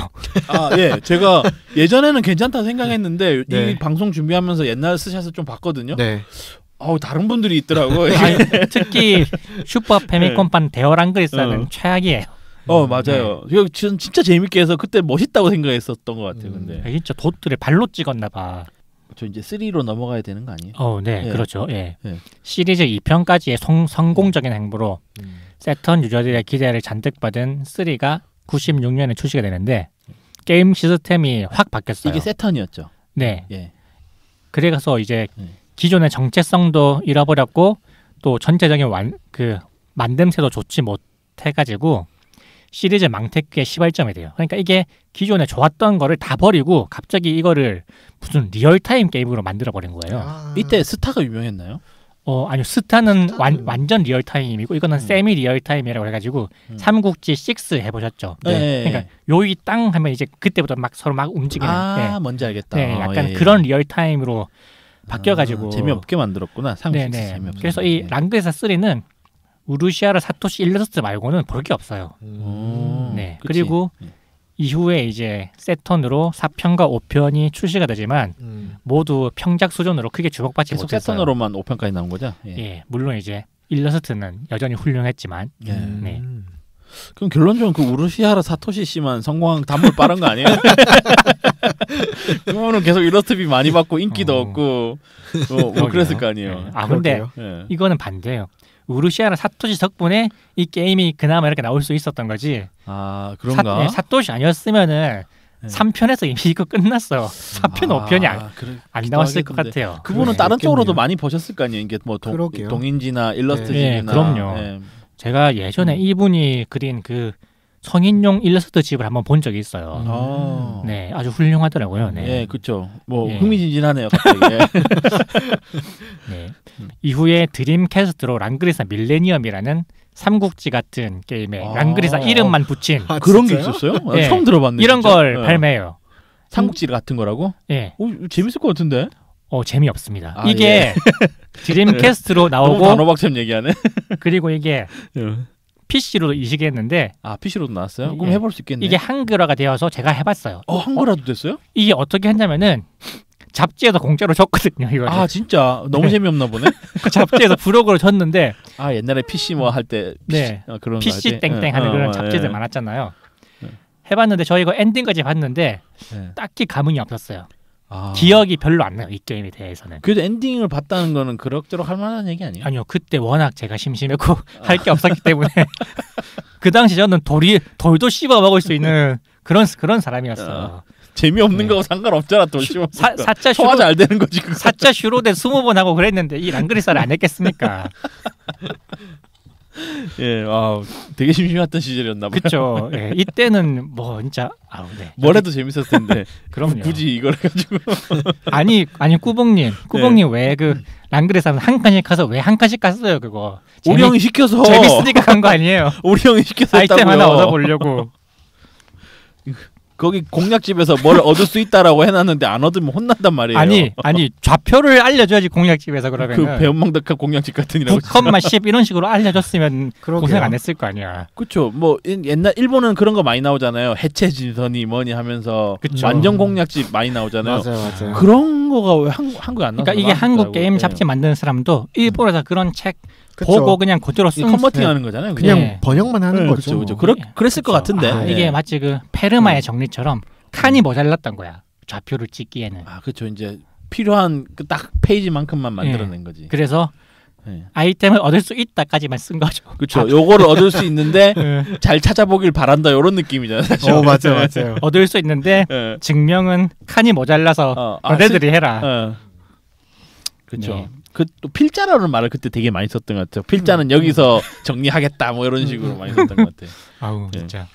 제가 예전에는 괜찮다 생각했는데 이 방송 준비하면서 옛날 스샷을 좀 봤거든요. 다른 분들이 있더라고. 특히 슈퍼 패미콤판 대허 랑그리사는 최악이에요. 맞아요. 이거 진짜 재밌게 해서 그때 멋있다고 생각했었던 것 같아요. 근데 진짜 도트를 발로 찍었나 봐. 저 이제 3로 넘어가야 되는 거 아니에요? 그렇죠. 시리즈 2편까지의 성공적인 행보로 세턴 유저들의 기대를 잔뜩 받은 3가 96년에 출시가 되는데 게임 시스템이 확 바뀌었어요. 이게 세턴이었죠. 그래서 이제 기존의 정체성도 잃어버렸고 또 전체적인 만듦새도 좋지 못해가지고 시리즈 망태기의 시발점이 돼요. 그러니까 이게 기존에 좋았던 거를 다 버리고 갑자기 이거를 무슨 리얼타임 게임으로 만들어버린 거예요. 이때 스타가 유명했나요? 아니요. 스타는 완전 리얼타임이고 이거는 세미 리얼타임이라고 해가지고 삼국지 6 해보셨죠? 그러니까 요이 땅 하면 이제 그때부터 막 서로 막 움직이는. 뭔지 알겠다. 약간 그런 리얼타임으로 바뀌어가지고 재미없게 만들었구나. 삼국지 재미없어. 그래서 이 랑그리사 3는 우르시아라 사토시 일러스트 말고는 볼 게 없어요. 그리고 이후에 이제 세턴으로 4편과 5편이 출시가 되지만 모두 평작 수준으로 크게 주목받지 계속 못했어요. 세턴으로만 5편까지 나온 거죠? 예. 예, 물론 이제 일러스트는 여전히 훌륭했지만. 예. 네. 그럼 결론적으로 그 우르시하라 사토시 씨만 성공한 단물 빠른 거 아니에요? 그분은 계속 일러스트비 많이 받고 인기도 없고 뭐 그랬을 거 아니에요. 네. 아 근데 이거는 반대예요. 우르시하라 사토시 덕분에 이 게임이 그나마 이렇게 나올 수 있었던 거지. 아 그런가? 사토시 아니었으면은 3편에서 이미 이거 끝났어. 4편, 5편이 안 나왔을 것 같아요. 그분은 다른 쪽으로도 많이 버셨을 거 아니에요. 이게 뭐 동인지나 일러스트집이나. 네, 그럼요. 제가 예전에 이분이 그린 그 성인용 일러스트 집을 한번 본 적이 있어요. 네, 아주 훌륭하더라고요. 네, 네 그렇죠. 뭐 흥미진진하네요, 갑자기. 네. 이후에 드림캐스트로 랑그리사 밀레니엄이라는 삼국지 같은 게임에 랑그리사 이름만 붙인 그런 게 있었어요? 네. 처음 들어봤네. 이런 진짜? 걸 발매해요. 삼국지 같은 거라고? 예. 재밌을 것 같은데? 재미없습니다. 이게 드림캐스트로 나오고 너무 단호박처럼 얘기하네. 그리고 이게 PC로도 이식했는데 PC로도 나왔어요? 그럼 해볼 수 있겠네. 이게 한글화가 되어서 제가 해봤어요. 한글화도 됐어요? 이게 어떻게 했냐면은 잡지에서 공짜로 줬거든요. 이거. 진짜 너무 재미없나 보네. 그 잡지에서 부록으로 줬는데 옛날에 PC 뭐 할 때 그런 PC 땡땡 하는 그런 잡지들 많았잖아요. 해봤는데 저 이거 엔딩까지 봤는데 딱히 감흥이 없었어요. 기억이 별로 안 나요. 이 게임에 대해서는. 그래도 엔딩을 봤다는 거는 그럭저럭 할 만한 얘기 아니에요? 아니요. 그때 워낙 제가 심심했고 할 게 없었기 때문에 그 당시 저는 돌도 씹어 먹을 수 있는 그런 사람이었어요. 재미없는 거하고 상관없잖아. 돌 씹어 사자 소화 잘 되는 거지. 사자 슈로데 20번 하고 그랬는데 이 랑그리사를 안 했겠습니까? 예, 되게 심심했던 시절이었나 봐요. 그렇죠. 예, 이때는 뭐 진짜 뭘 해도 재밌었을 텐데. 그럼요. 굳이 이걸 해가지고. 아니 꾸봉님 왜 그 랑그리사는 한 칸씩 가서 왜 한 칸씩 갔어요 그거? 우리 형이 시켜서. 재밌으니까 간 거 아니에요? 우리 형이 시켜서 아이템 했다고요. 하나 얻어보려고. 거기 공략집에서 뭘 얻을 수 있다라고 해놨는데 안 얻으면 혼난단 말이에요. 아니 좌표를 알려줘야지 공략집에서 그러면. 그 배은망덕한 공략집 같은 이라고. 9,10 이런 식으로 알려줬으면 고생 안 했을 거 아니야. 그렇죠. 뭐 옛날 일본은 그런 거 많이 나오잖아요. 해체 진선이 뭐니 하면서 그쵸. 완전 공략집 많이 나오잖아요. 맞아요. 그런 거가 왜 한국에 안 나오나? 그러니까 이게 한국 게임 잡지 만드는 사람도 일본에서 그런 책 보고 그냥 그대로 쓴 컨버팅하는 거잖아요. 그냥 번역만 하는 거죠. 그렇죠. 그랬을 것 같은데. 이게 마치 그 페르마의 정리처럼 칸이 모자랐던 거야. 좌표를 찍기에는. 그렇죠. 이제 필요한 딱 페이지만큼만 만들어낸 거지. 그래서 아이템을 얻을 수 있다까지만 쓴 거죠. 그렇죠. 요거를 얻을 수 있는데 잘 찾아보길 바란다 이런 느낌이잖아요. 사실. 맞아요. 얻을 수 있는데 증명은 칸이 모자라서 너네들이 해라. 그렇죠. 네. 또 필자라는 말을 그때 되게 많이 썼던 것 같아요. 필자는 여기서 정리하겠다 뭐 이런 식으로 많이 썼던 것 같아요. 아우 진짜.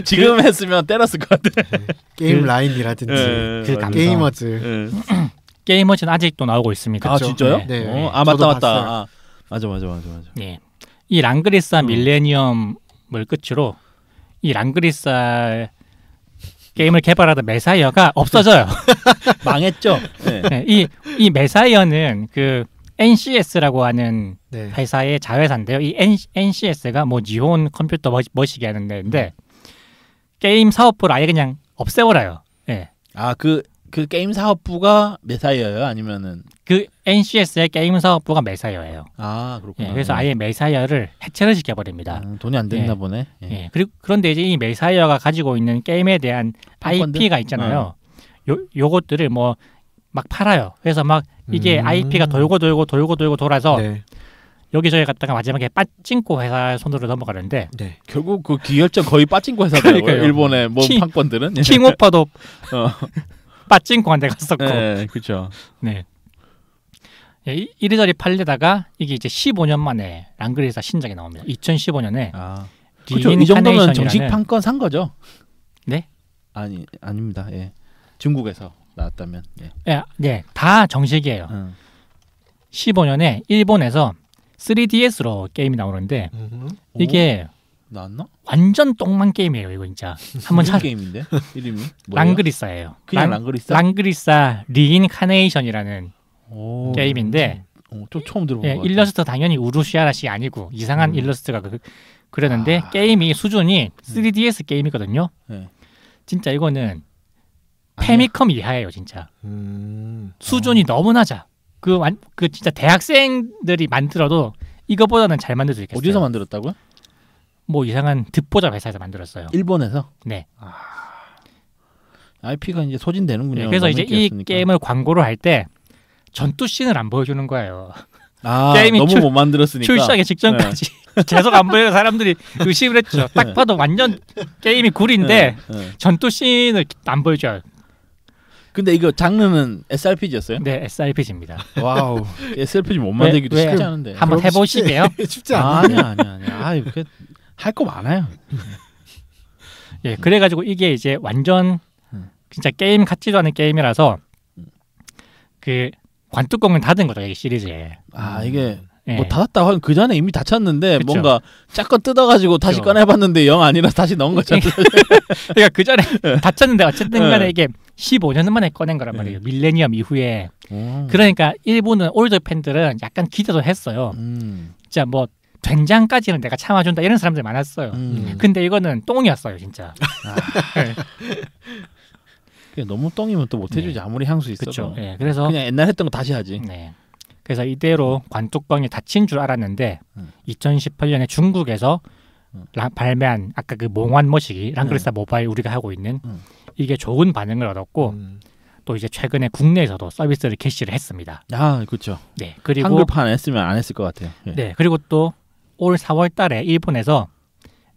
지금 했으면 때렸을 것 같아. 게임 라인이라든지 게이머즈. 게이머즈는 아직도 나오고 있습니다. 진짜요? 네. 맞다. 맞아. 네. 이 랑그리사 밀레니엄을 끝으로 이 랑그리사 게임을 개발하던 메사이어가 없어져요. 망했죠. 네. 이 메사이어는 그 NCS라고 하는 회사의 자회사인데요. 이 NCS가 뭐 니혼 컴퓨터 머시기 하는 데인데 게임 사업부를 아예 그냥 없애버려요. 네. 그 게임 사업부가 메사이어예요? 아니면은 그 NCS의 게임 사업부가 메사이어예요. 그렇구나. 그래서 아예 메사이어를 해체를 시켜버립니다. 돈이 안 됐나 보네. 그리고 그런데 이제 이 메사이어가 가지고 있는 게임에 대한 IP가 있잖아요. 요것들을 뭐 막 팔아요. 그래서 막 이게 IP가 돌고 돌아서 여기저기 갔다가 마지막에 빠찡코 회사 손으로 넘어가는데 결국 그 기결점 거의 빠찡코 회사더라고요. 일본의 뭐 판권들은 킹오파도 빠찡코한테 갔었고. 그렇죠. 네. 이리저리 팔리다가 이게 이제 15년 만에 랑그리사 신작이 나옵니다. 2015년에. 그렇죠. 이 정도면 정식 판권 산 거죠? 네? 아닙니다. 중국에서 나왔다면. 다 정식이에요. 15년에 일본에서 3DS로 게임이 나오는데 이게 나왔나? 완전 똥만 게임이에요. 이거 진짜. 한번 게임인데 이름이 랑그리사예요. 그냥 랑그리사? 랑그리사 리인카네이션이라는 게임인데 좀 처음 들어본 것 같아요. 일러스트 당연히 우루시아라시 아니고 이상한 일러스트가 그랬는데 게임이 수준이 3DS 게임이거든요. 진짜 이거는 페미컴 이하예요 진짜. 수준이 너무 낮아. 그 진짜 대학생들이 만들어도 이거보다는 잘 만들 수 있겠어요. 어디서 만들었다고요? 뭐 이상한 듣보잡 회사에서 만들었어요. 일본에서? 네. IP가 이제 소진되는군요. 네, 그래서 이제 이 게임을 광고를 할 때 전투 씬을 안 보여주는 거예요. 게임이 너무 못 만들었으니까 출시하기 직전까지 계속 안 보여서 사람들이 의심을 했죠. 딱 봐도 완전 게임이 굴인데 전투 씬을 안 보여줘요. 근데 이거 장르는 SRPG였어요? 네, SRPG입니다. 와우, SRPG 못 만들기도 쉽지 않은데. 한번 해보시게요? 쉽지 않아요. 아니야. 할 거 많아요. 예, 그래가지고 이게 이제 완전 진짜 게임 같지도 않은 게임이라서 그 관뚜껑을 닫은 거죠, 이 시리즈에. 이게 뭐 닫았다고 하면 그 전에 이미 닫혔는데 그쵸? 뭔가 짝건 뜯어가지고 다시 그쵸? 꺼내봤는데 영 아니라 다시 넣은 거잖아요. 그러니까 그 전에 닫혔는데 어쨌든 간에 이게 15년 만에 꺼낸 거란 말이에요. 밀레니엄 이후에. 그러니까 일본은 올드 팬들은 약간 기대도 했어요. 진짜 뭐 된장까지는 내가 참아준다 이런 사람들이 많았어요. 근데 이거는 똥이었어요 진짜. 너무 똥이면 또 못해주지. 네. 아무리 향수 있어도. 그쵸. 네. 그래서 그냥 옛날 했던 거 다시 하지. 네. 그래서 이대로 관뚜껑이 닫힌 줄 알았는데 2018년에 중국에서 발매한 아까 그 몽환 머시기 랑그리사 모바일 우리가 하고 있는 이게 좋은 반응을 얻었고 또 이제 최근에 국내에서도 서비스를 개시를 했습니다. 그렇죠. 네. 그리고 한글판 했으면 안 했을 것 같아요. 네. 그리고 또 올 4월달에 일본에서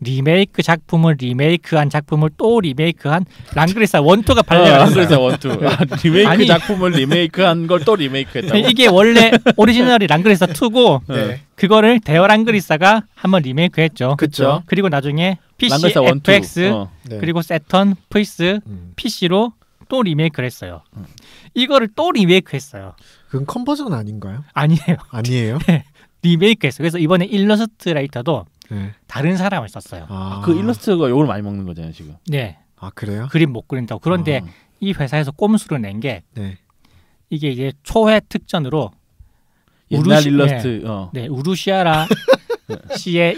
리메이크 작품을 리메이크한 작품을 또 리메이크한 랑그리사 1, 2가 발매했어요. 랑그리사 1, 2. 리메이크 작품을 리메이크한 걸 또 리메이크했다고. 이게 원래 오리지널이 랑그리사 2고 그거를 대여 랑그리사가 한번 리메이크했죠. 그렇죠. 그리고 나중에 PC, 1, FX 그리고 세턴, 플스, PC로 또 리메이크를 했어요. 이거를 또 리메이크했어요. 그건 컨버전 아닌가요? 아니에요. 아니에요? 리메이크했어요. 그래서 이번에 일러스트레이터도 다른 사람을 썼어요. 그 일러스트가 욕을 많이 먹는 거잖아요 지금. 네. 그래요? 그림 못 그린다고. 그런데 이 회사에서 꼼수를 낸 게 이게 이제 초회 특전으로 옛날 일러스트. 네, 우루시아라 씨의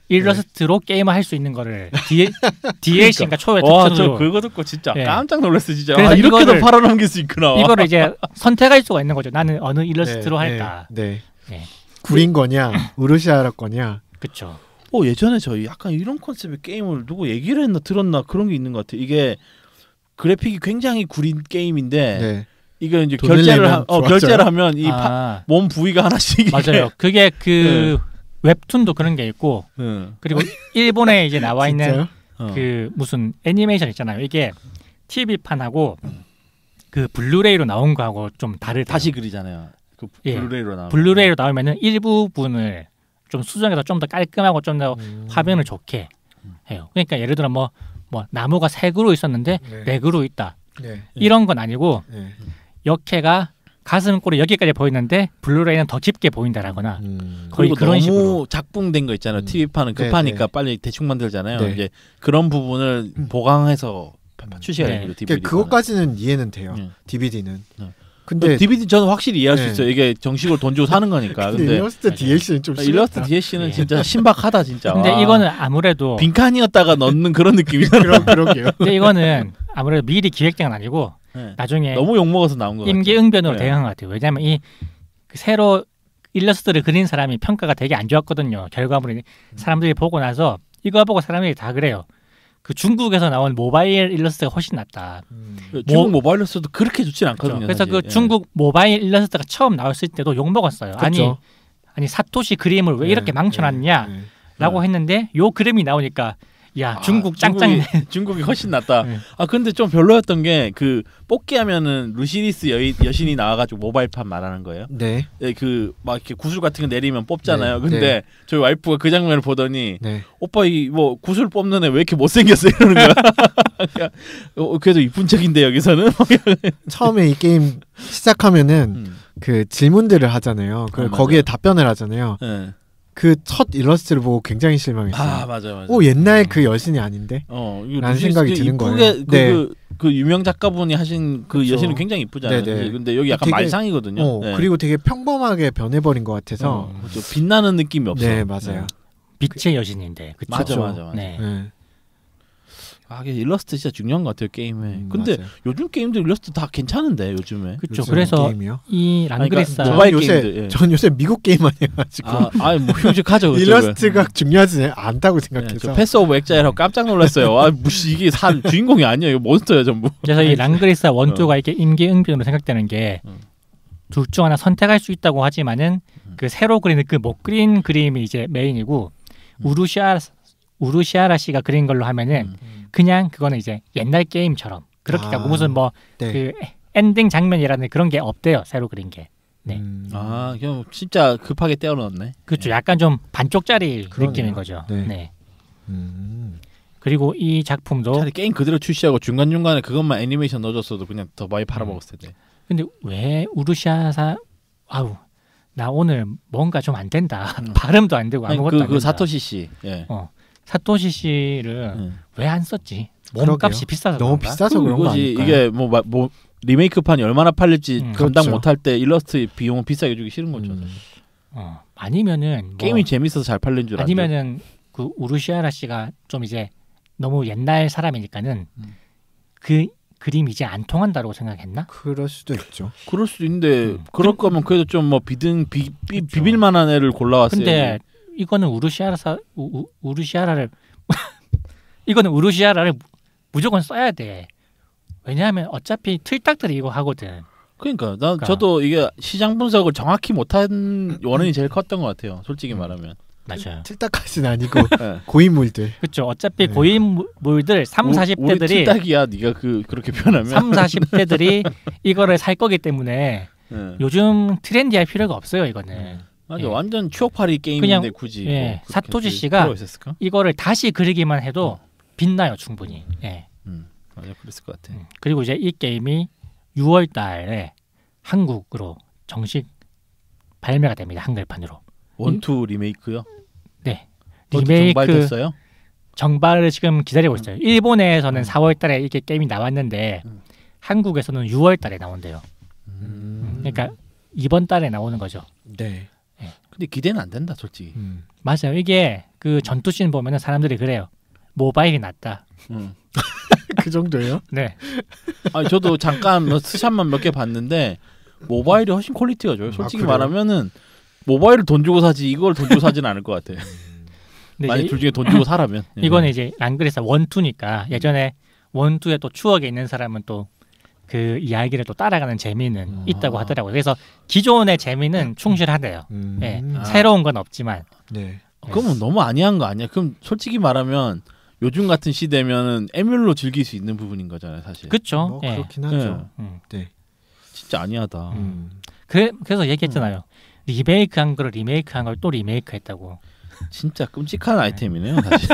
일러스트로 게임을 할 수 있는 거를 DLC인가 초회 특전으로. 저 그거 듣고 진짜 깜짝 놀랐어 진짜. 그래서 이렇게도 팔아넘길 수 있구나. 이거를 이제 선택할 수가 있는 거죠. 나는 어느 일러스트로 할까. 네. 구린 거냐, 우루시아라 거냐. 그렇죠. 예전에 저희 약간 이런 컨셉의 게임을 누구 얘기를 했나 들었나 그런 게 있는 것 같아요. 이게 그래픽이 굉장히 구린 게임인데 이게 이제 결제를 하면 이 몸 부위가 하나씩 맞아요. 그게 그 웹툰도 그런 게 있고 그리고 일본에 이제 나와 있는 그 무슨 애니메이션 있잖아요. 이게 TV판하고 그 블루레이로 나온 거하고 좀 다르다. 다시 그리잖아요. 그 블루레이로 나오면. 블루레이로 나오면은 일부분을 좀 수정해서 좀 더 깔끔하고 좀 더 화면을 좋게 해요. 그러니까 예를 들어 뭐 나무가 3그루 있었는데 4그루 있다. 이런 건 아니고 역해가 가슴골이 여기까지 보이는데 블루레이는 더 깊게 보인다라거나 거의 그리고 그런 너무 식으로 작붕된 거 있잖아요. TV판은 급하니까 빨리 대충 만들잖아요. 이제 그런 부분을 보강해서 출시가 되는 거죠. 그러니까 그것까지는 이해는 돼요. DVD는. 근데 DVD 저는 확실히 이해할 수 있어요. 이게 정식으로 돈 주고 사는 거니까. 근데 일러스트 DLC는 좀 일러스트 DLC는 진짜 신박하다 진짜. 근데 이거는 아무래도 빈칸이었다가 넣는 그런 느낌이잖아요. 그러게요. 근데 이거는 아무래도 미리 기획된 건 아니고 나중에 너무 욕 먹어서 나온 거 같아요. 임기응변으로 대응한 것 같아요. 왜냐하면 이 새로 일러스트를 그린 사람이 평가가 되게 안 좋았거든요. 결과물이 사람들이 보고 나서 이거 보고 사람들이 다 그래요. 그 중국에서 나온 모바일 일러스트가 훨씬 낫다. 중국 모바일 일러스트도 그렇게 좋진 않거든요. 그렇죠. 그래서 그 중국 모바일 일러스트가 처음 나왔을 때도 욕 먹었어요. 그렇죠. 아니 사토시 그림을 왜 이렇게 망쳐놨냐라고 했는데 요 그림이 나오니까 야 중국 짱짱이네. 중국이 훨씬 낫다. 근데 좀 별로였던 게 그 뽑기 하면은 루시리스 여신이 나와가지고 모바일판 말하는 거예요. 네. 그 막 이렇게 구슬 같은 거 내리면 뽑잖아요. 근데 저희 와이프가 그 장면을 보더니 오빠 이 뭐 구슬 뽑는 애 왜 이렇게 못생겼어 이러는 거야. 그래도 이쁜 척인데 여기서는 처음에 이 게임 시작하면은 그 질문들을 하잖아요. 거기에 답변을 하잖아요. 그 첫 일러스트를 보고 굉장히 실망했어요. 맞아. 옛날 그 여신이 아닌데? 라는 생각이 드는 거예요. 그 유명 작가분이 하신 그 여신은 굉장히 이쁘잖아요. 근데 여기 약간 말상이거든요. 그리고 되게 평범하게 변해버린 것 같아서 그렇죠. 빛나는 느낌이 없어. 네, 맞아요. 빛의 여신인데. 그쵸? 맞아. 네. 일러스트 진짜 중요한 것 같아요 게임에. 근데 맞아요. 요즘 게임들 일러스트 다 괜찮은데 요즘에. 그렇죠. 그래서 게임이요? 이 랑그리사 그러니까 모바일 게임들. 전 요새 미국 게임 많이 해가지고 뭐 휴직하죠. 일러스트가 중요하지 않다고 생각해서. 저 패스 오브 엑자일하고 깜짝 놀랐어요. 무슨 이게 주인공이 아니에요. 이거 몬스터야 전부. 그래서 이 랑그리사 원투가 이렇게 임기응변으로 생각되는 게 둘 중 하나 선택할 수 있다고 하지만은 그 새로 그리는 그 못 그린 그림이 이제 메인이고 우루시아라 씨가 그린 걸로 하면은 그냥 그거는 이제 옛날 게임처럼 그렇게 가고 무슨 뭐 그 엔딩 장면이라는 그런 게 없대요. 새로 그린 게. 네. 그냥 진짜 급하게 떼어넣었네. 그렇죠. 약간 좀 반쪽짜리 느낌인 거죠. 네. 네. 그리고 이 작품도 차라리 게임 그대로 출시하고 중간중간에 그것만 애니메이션 넣어줬어도 그냥 더 많이 팔아먹었을 텐데. 근데 왜 우루시아사 나 오늘 뭔가 좀 안 된다. 발음도 안 되고 아무것도 안 된다. 그 사토시 씨. 예. 사토시 씨를 왜 안 썼지? 몸값이 비싸서 너무 그런가? 비싸서 그런 거 아닐까요? 이게 뭐 리메이크판이 얼마나 팔릴지 감당 그렇죠. 못할 때 일러스트 비용을 비싸게 주기 싫은 거죠. 아니면은 뭐, 게임이 재밌어서 잘 팔린 줄 알았는데. 아니면은 그 우루시아라 씨가 좀 이제 너무 옛날 사람이니까는 그 그림이 이제 안 통한다고 생각했나? 그럴 수도 있죠. 그럴 수도 있는데 그럴 거면 그래도 좀 뭐 비빌 만한 애를 골라왔어요. 근데 이거는 우루시아라를 이거는 우루시아라를 무조건 써야 돼. 왜냐하면 어차피 틀딱들이 이거 하거든. 그러니까 저도 이게 시장 분석을 정확히 못한 원인이 제일 컸던 것 같아요. 솔직히 말하면. 맞아요. 틀딱까지는 아니고 고인물들. 그렇죠. 어차피 고인물들 3, 40대들이 우리 틀딱이야. 네가 그렇게 표현하면 3, 40대들이 이거를 살 거기 때문에 요즘 트렌디할 필요가 없어요. 이거는. 맞아. 완전 추억팔이 게임인데 그냥, 굳이 사토시 씨가 이거를 다시 그리기만 해도 빛나요. 충분히. 맞아. 그랬을 것 같아. 그리고 이제 이 게임이 6월 달에 한국으로 정식 발매가 됩니다. 한글판으로. 원투 리메이크요? 네. 리메이크 정발됐어요? 정발을 지금 기다리고 있어요. 일본에서는 4월 달에 이게 게임이 나왔는데 한국에서는 6월 달에 나온대요. 그러니까 이번 달에 나오는 거죠. 네. 근데 기대는 안 된다, 솔직히. 맞아요. 이게 그 전투씬 보면은 사람들이 그래요. 모바일이 낫다. 그 정도예요? 네. 아니 저도 잠깐 스샷만 몇 개 봤는데 모바일이 훨씬 퀄리티가 좋아요. 솔직히 말하면은 모바일을 돈 주고 사지 이걸 돈 주고 사지는 않을 것 같아. 만약 둘 중에 돈 주고 사라면. 이거는 이제 랑그리사 원투니까 예전에 원투에 또 추억에 있는 사람은 또 그 이야기를 또 따라가는 재미는 있다고 하더라고요. 그래서 기존의 재미는 충실하대요. 네. 새로운 건 없지만. 네. 그러면 너무 아니한 거 아니야? 그럼 솔직히 말하면 요즘 같은 시대면은 에뮬로 즐길 수 있는 부분인 거잖아요, 사실. 그렇죠. 뭐 그렇긴 하죠. 네. 진짜 아니하다. 그래서 얘기했잖아요. 리메이크한 걸 리메이크한 걸 또 리메이크했다고. 진짜 끔찍한 아이템이네요, 사실.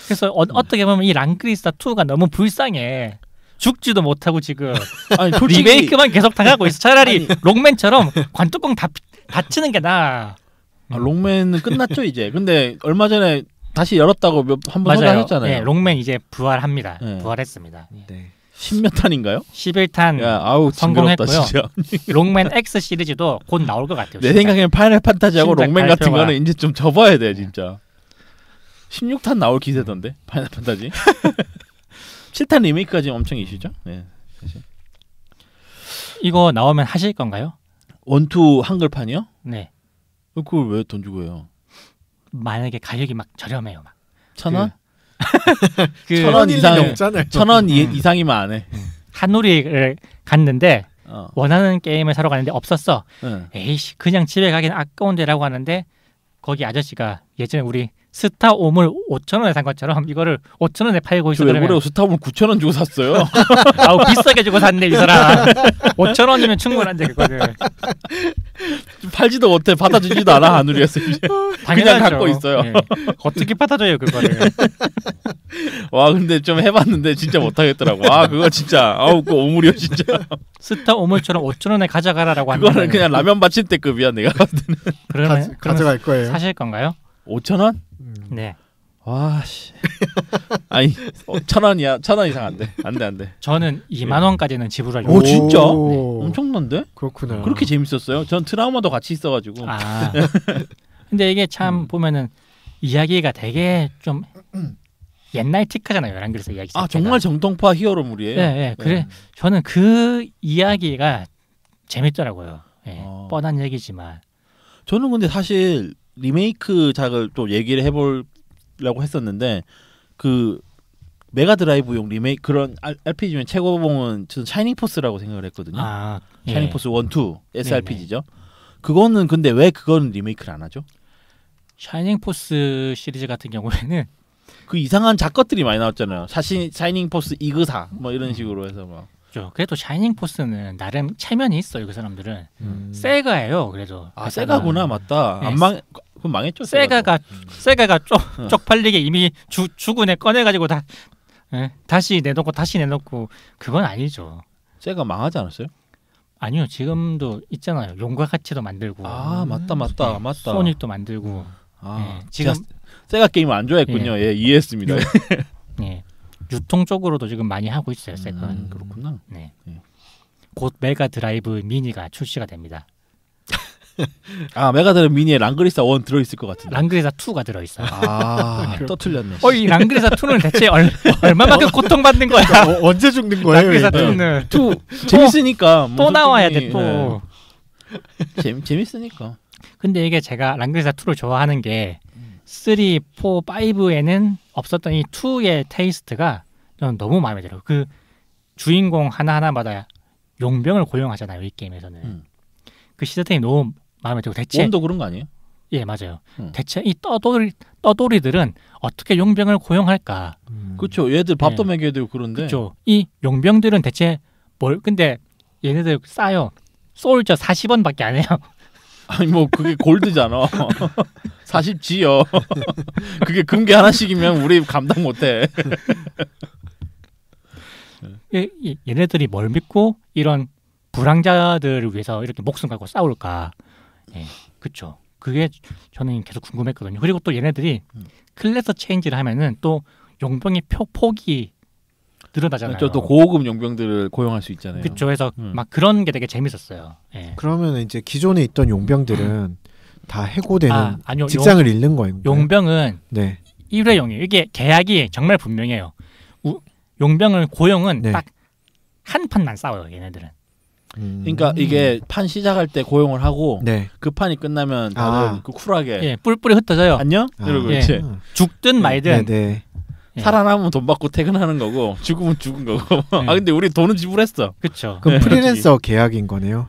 그래서 어떻게 보면 이 랑그리사 2가 너무 불쌍해. 죽지도 못하고 지금 아니, 솔직히... 리메이크만 계속 당하고 있어. 차라리 롱맨처럼 관뚜껑 닫히는 게 나아. 롱맨은 끝났죠 이제. 근데 얼마 전에 다시 열었다고 한번 소개하셨잖아요. 네, 롱맨 이제 부활합니다. 네. 부활했습니다. 네. 10몇 탄인가요? 11탄 성공했고요. 롱맨 X 시리즈도 곧 나올 것 같아요. 내 생각에는 파이널 판타지하고 롱맨 같은 거는 이제 좀 접어야 돼 진짜. 16탄 나올 기세던데 파이널 판타지. 7탄 리메이크가 지금 엄청 이슈죠. 네, 사실. 이거 나오면 하실 건가요? 원투 한글판이요? 네. 그걸 왜 돈 주고 해요? 만약에 가격이 막 저렴해요, 막 1,000원? 그 1,000원 이상 1,000원 이상이면 안 해. 한우리를 갔는데 원하는 게임을 사러 갔는데 없었어. 에이씨 그냥 집에 가긴 아까운데라고 하는데 거기 아저씨가 예전에 우리 스타 오물 5,000원에 산 것처럼 이거를 5,000원에 팔고 있어. 왜 그래요? 스타 오물 9,000원 주고 샀어요. 아우 비싸게 주고 샀네 이 사람. 5,000원이면 충분한데 그거를. 팔지도 못해 받아주지도 않아 한우리에서 이제. 그냥 갖고 있어요. 네. 어떻게 받아줘요 그거를. 와 근데 좀 해봤는데 진짜 못하겠더라고. 아 그거 진짜 아우 그 오물이요 진짜. 스타 오물처럼 5,000원에 가져가라라고 하는 그거는 그냥 라면 받침대급이야 내가 봤을 때는. 그러면 가져갈 거예요. 사실 건가요? 5,000원? 네. 와 씨. 아니 1,000원이야. 1,000원 이상 안 돼. 안 돼. 저는 2만 원까지는 지불하려고. 오 진짜? 네. 엄청난데? 그렇구나. 그렇게 재밌었어요. 전 트라우마도 같이 있어가지고. 근데 이게 참 보면은 이야기가 되게 좀 옛날 티카잖아요. 랑그리사 이야기. 아 정말 정통파 히어로물이에요. 네, 네. 그래 저는 그 이야기가 재밌더라고요. 네, 뻔한 얘기지만 저는 근데 사실 리메이크작을 또 얘기를 해보려고 했었는데 그 메가드라이브용 리메이크 그런 RPG면 최고봉은 저는 샤이닝 포스라고 생각을 했거든요. 아, 샤이닝 포스 1, 2 SRPG죠. 그거는 근데 왜 그거는 리메이크를 안 하죠? 샤이닝 포스 시리즈 같은 경우에는 그 이상한 작것들이 많이 나왔잖아요. 샤이닝 포스 이그사 뭐 이런 식으로 해서 막. 그래도 샤이닝 포스는 나름 체면이 있어요. 그 사람들은 세가예요. 그래도 아 세가구나 맞다. 네. 그럼 망했죠. 세가가 쪽팔리게 이미 주군에 꺼내가지고 다시 내놓고 그건 아니죠. 세가 망하지 않았어요? 아니요. 지금도 있잖아요. 용과 같이도 만들고. 아 맞다. 소닉도 만들고. 네, 지금 세가 게임을 안 좋아했군요. 예, 이해했습니다. 네. 유통 쪽으로도 지금 많이 하고 있어요. 세가. 그렇구나. 네. 곧 메가 드라이브 미니가 출시가 됩니다. 아 메가드라이브 미니에 랑그리사 1 들어있을 것 같은데. 랑그리사 2가 들어있어요. 또 틀렸네. 이 랑그리사 2는 대체 얼마만큼 고통받는 거야? 언제 죽는 거예요? 랑그리사 2는 재밌으니까 또 나와야 돼 또. 재밌으니까. 근데 이게 제가 랑그리사 2를 좋아하는 게 3, 4, 5에는 없었던 이 2의 테이스트가 저는 너무 마음에 들어요. 그 주인공 하나하나마다 용병을 고용하잖아요. 이 게임에서는. 그 시스템이 너무 마음에 들고 대체 원도 그런 거 아니에요? 예 맞아요. 대체 이 떠돌이들은 어떻게 용병을 고용할까? 그렇죠. 얘들 밥도 먹여야 되고 그런데. 그렇죠. 이 용병들은 대체 근데 얘네들 싸요. 솔저 40원밖에 안 해요. 아니 뭐 그게 골드잖아. 40G요. 그게 금괴 하나씩이면 우리 감당 못해. 얘네들이 뭘 믿고 이런 불황자들을 위해서 이렇게 목숨 걸고 싸울까? 그렇죠. 그게 저는 계속 궁금했거든요. 그리고 또 얘네들이 클래스 체인지를 하면은 또 용병의 폭이 늘어나잖아요. 또 고급 용병들을 고용할 수 있잖아요. 그렇죠. 그래서 막 그런 게 되게 재밌었어요. 그러면 이제 기존에 있던 용병들은 다 해고되는 아니요, 직장을 잃는 거예요. 용병은 1회용이에요. 이게 계약이 정말 분명해요. 용병을 고용은 딱 한 판만 싸워요. 얘네들은. 그러니까 이게 판 시작할 때 고용을 하고 그 판이 끝나면 다들 그 쿨하게 뿔뿔이 흩어져요. 안녕? 이러고 그렇지. 죽든 말든 살아남으면 돈 받고 퇴근하는 거고 죽으면 죽은 거고. 아 근데 우리 돈은 지불했어. 그렇죠. 그럼 프리랜서 계약인 거네요.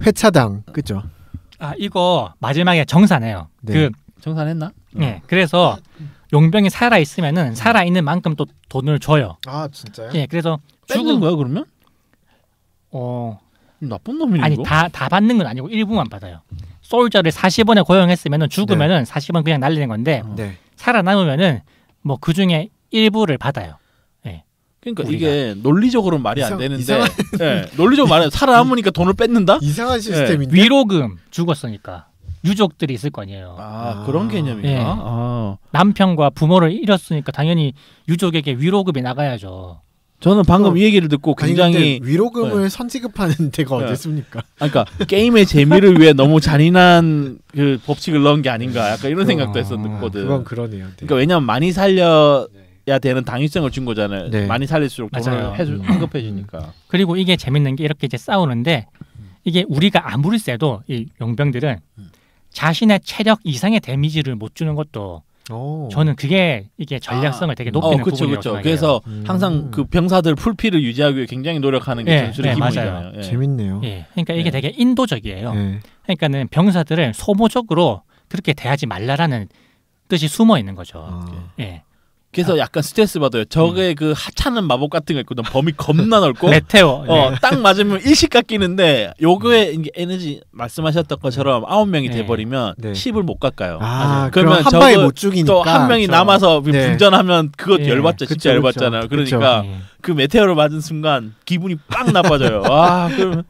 회차당 그죠? 이거 마지막에 정산해요. 그 정산했나? 네. 그래서 용병이 살아 있으면은 살아 있는 만큼 또 돈을 줘요. 아 진짜요? 그래서 뺏는 거야 그러면? 나쁜 놈이네. 아니 다 받는 건 아니고 일부만 받아요. 솔저를 40원에 고용했으면은 죽으면은 40원 그냥 날리는 건데 살아남으면은 뭐 그 중에 일부를 받아요. 그러니까 이게 논리적으로는 말이 안 되는데 논리적으로 말해 살아남으니까 돈을 뺏는다? 이상한 시스템인데. 위로금 죽었으니까 유족들이 있을 거 아니에요. 그런 개념인가? 남편과 부모를 잃었으니까 당연히 유족에게 위로금이 나가야죠. 저는 방금 이 얘기를 듣고 굉장히 위로금을 선지급하는 데가 어디 있습니까? 그러니까 게임의 재미를 위해 너무 잔인한 그 법칙을 넣은 게 아닌가 약간 이런 생각도 했었거든. 그건 그러네요. 그러니까 왜냐면 많이 살려야 되는 당위성을 준 거잖아요. 많이 살릴수록 돈을 환급해주니까. 그리고 이게 재밌는 게 이렇게 이제 싸우는데 이게 우리가 아무리 세도 이 용병들은 자신의 체력 이상의 데미지를 못 주는 것도 저는 그게 이게 전략성을 되게 높이는 부분이라고 생각해요. 그래서 항상 그 병사들 풀피를 유지하기 위해 굉장히 노력하는 게 전술의 기본이잖아요. 재밌네요. 그러니까 이게 되게 인도적이에요. 그러니까는 병사들을 소모적으로 그렇게 대하지 말라라는 뜻이 숨어 있는 거죠. 그래서 약간 스트레스 받아요. 저게 그 하찮은 마법 같은 거 있거든. 범위 겁나 넓고 메테오. 딱 맞으면 일식 깎이는데 요거에 이게 에너지 말씀하셨던 것처럼 9명이 돼버리면 10을 못 깎아요. 그러면 한 방에 못 죽이니까 또 한 명이 남아서 분전하면 그것 열받죠. 진짜 열받잖아요. 그러니까 그 메테오를 맞은 순간 기분이 빵 나빠져요. 그러면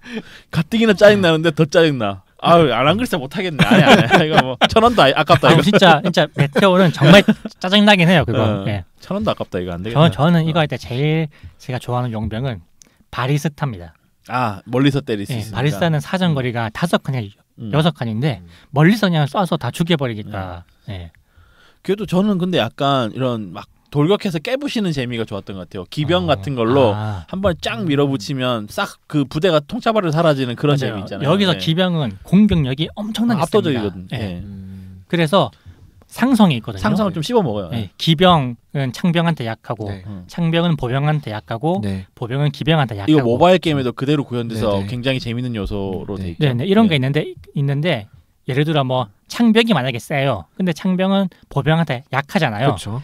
가뜩이나 짜증 나는데 더 짜증 나. 안 그랬어 못하겠네. 아니 이거 뭐 1,000원도 아깝다. 이거. 진짜 메테오는 정말 짜증 나긴 해요. 그거. 1,000원도 아깝다. 이거 안 되겠다. 저는 이거 할 때 제일 제가 좋아하는 용병은 바리스타입니다. 멀리서 때릴 수 있으니까. 바리스타는 사정거리가 5칸이 6칸인데 멀리서 그냥 쏴서 다 죽여버리니까. 그래도 저는 근데 약간 이런 막 돌격해서 깨부시는 재미가 좋았던 것 같아요. 기병 같은 걸로 한 번 쫙 밀어붙이면 싹 그 부대가 통짜발을 사라지는 그런 맞아요. 재미 있잖아요. 여기서 기병은 공격력이 엄청나게 압도적이거든. 네. 그래서 상성이 있거든요. 상성을 좀 씹어 먹어요. 네. 기병은 창병한테 약하고 네. 창병은 보병한테 약하고 네. 보병은 기병한테 약하고. 이거 모바일 게임에도 그대로 구현돼서 네네. 굉장히 재밌는 요소로 돼 있죠. 네, 이런 게 있는데 예를 들어 뭐 창병이 만약에 세요. 근데 창병은 보병한테 약하잖아요. 그렇죠.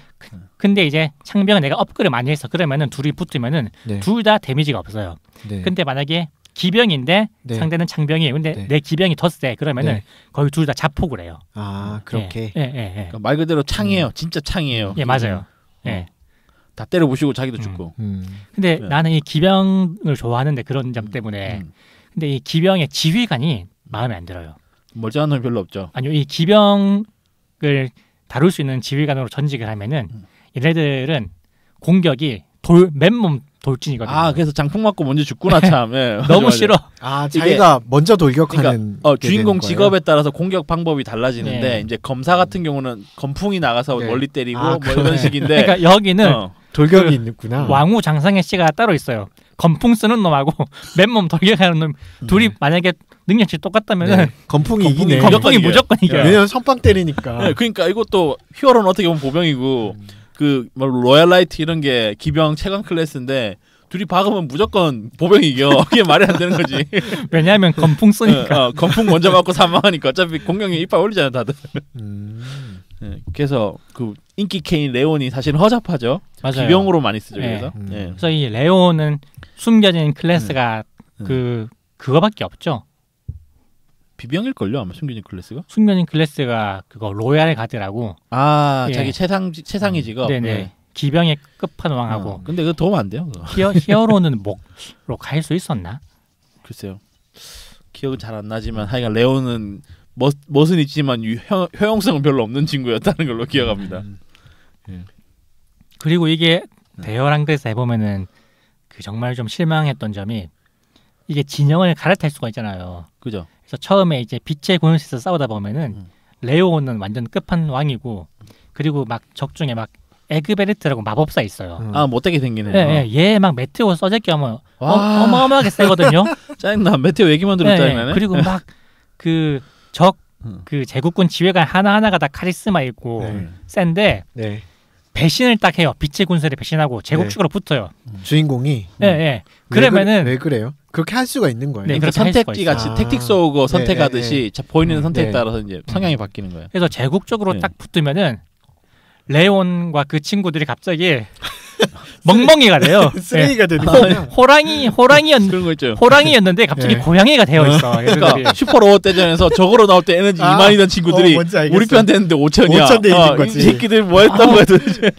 근데 이제 창병은 내가 업그레이드 많이 했어. 그러면은 둘이 붙으면은 네. 둘 다 데미지가 없어요. 네. 근데 만약에 기병인데 네. 상대는 창병이에요. 근데 네. 내 기병이 더 세. 그러면은 네. 거의 둘 다 자폭을 해요. 아 그렇게. 예. 그러니까 말 그대로 창이에요. 진짜 창이에요. 예, 맞아요. 예. 다 때려 부시고 자기도 죽고. 근데 네. 나는 이 기병을 좋아하는데 그런 점 때문에. 근데 이 기병의 지휘관이 마음에 안 들어요. 멀쩡한 놈이 별로 없죠. 아니요, 이 기병을 다룰 수 있는 지휘관으로 전직을 하면은 얘네들은 공격이 맨몸 돌진이거든요. 아, 그래서 장풍 맞고 먼저 죽구나 참. 예. 너무 맞아. 싫어. 아 자기가 먼저 돌격하는. 그러니까 주인공 직업에 따라서 공격 방법이 달라지는데 네. 이제 검사 같은 경우는 건풍이 나가서 네. 멀리 때리고 아, 뭐 이런 식인데. 그러니까 여기는 돌격이 있구나. 왕후 장상의 씨가 따로 있어요. 건풍 쓰는 놈하고 맨몸 돌격하는 놈 둘이 만약에 능력치 똑같다면은 네. 건풍이 이기네. 건풍이 무조건 이겨요. 왜냐면 선빵 때리니까. 네, 그러니까 이것도 히어로는 어떻게 보면 보병이고 그 뭐 로얄라이트 이런 게 기병 최강 클래스인데 둘이 박으면 무조건 보병이 이겨. 그게 말이 안 되는 거지. 왜냐하면 건풍 쓰니까. 건풍 먼저 맞고 사망하니까 어차피 공격력 이빨 올리잖아 다들. 네, 그래서 그 인기 케인 레온이 사실은 허접하죠. 맞아요. 기병으로 많이 쓰죠. 네. 그래서. 네. 그래서 이 레온은 숨겨진 클래스가 그거밖에 없죠. 비병일걸요 아마 숨겨진 클래스가? 숨겨진 클래스가 그거 로얄 가드라고. 예. 자기 최상의 직업. 네네. 네. 기병의 끝판왕하고. 근데 그거 도움 안 돼요. 그거. 히어로는 목로 갈 수 있었나? 글쎄요. 기억은 잘 안 나지만 하여간 레온은 멋은 있지만 효용성은 별로 없는 친구였다는 걸로 기억합니다. 그리고 이게 대열한 글에서 해보면은 그 정말 좀 실망했던 점이 이게 진영을 갈아탈 수가 있잖아요. 그죠. 그래서 처음에 이제 빛의 군에서 싸우다 보면은 레오는 완전 끝판왕이고 그리고 막 적중에 막 에그베르트라고 마법사 있어요. 못되게 생기네. 네, 얘 막 메테오 써제끼 하면 어마어마하게 세거든요. 짜증나. 메테오 얘기만 들어도 짜증나네. 그리고 막 그 제국군 지휘관 하나하나가 다 카리스마 있고 센데 배신을 딱 해요. 빛의 군세를 배신하고 제국축으로 붙어요. 주인공이. 그러면은 왜 그래요? 그렇게 할 수가 있는 거예요. 네, 그러니까 선택지 같이 택틱 쏘고 선택하듯이 보이는 선택에 네. 따라서 이제 성향이 바뀌는 거예요. 그래서 제국적으로 딱 붙으면은 레온과 그 친구들이 갑자기 멍멍이가 돼요. 쓰레기가 되는 거예요. 그런 거 있죠. 호랑이였는데 갑자기 고양이가 되어 있어. 그러니까 슈퍼로봇 대전에서 적으로 나올 때 에너지 2만이던 친구들이 우리 편한테 했는데 5천이야. 5천 대 1인 거지. 이 새끼들 뭐 했던 거야 도대체.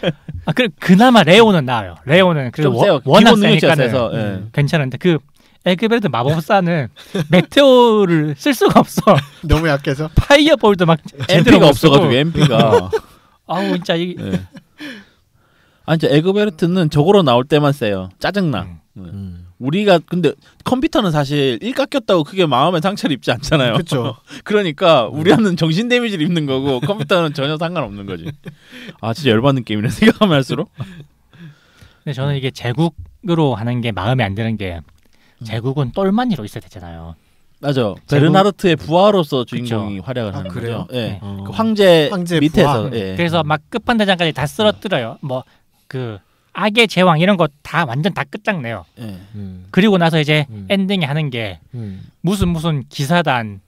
그나마 레오는 나아요. 레오는 그래도 워낙 세니까는 괜찮은데 그 에그베르트 마법사는 메테오를 쓸 수가 없어. 너무 약해서. 파이어볼도 막 MP가 없어가지고 MP가. 아우 진짜 이. 진짜 에그베르트는 저거로 나올 때만 세요. 짜증나. 우리가 근데 컴퓨터는 사실 일 깎였다고 크게 마음에 상처를 입지 않잖아요. 그렇죠. 그러니까 우리는 정신 데미지를 입는 거고 컴퓨터는 전혀 상관없는 거지. 진짜 열받는 게임이네 생각하면 할수록. 근데 저는 이게 제국으로 하는 게 마음에 안 드는 게 제국은 똘마니로 있어야 되잖아요. 맞아. 베르나르트의 부하로서 주인공이 활약을 하는 그래요? 거죠. 예. 그 황제 밑에서. 예. 그래서 막 끝판대장까지 다 쓰러뜨려요. 뭐 그 악의 제왕 이런 거 다 완전 다 끝장내요. 예. 그리고 나서 이제 엔딩에 하는 게 무슨 기사단의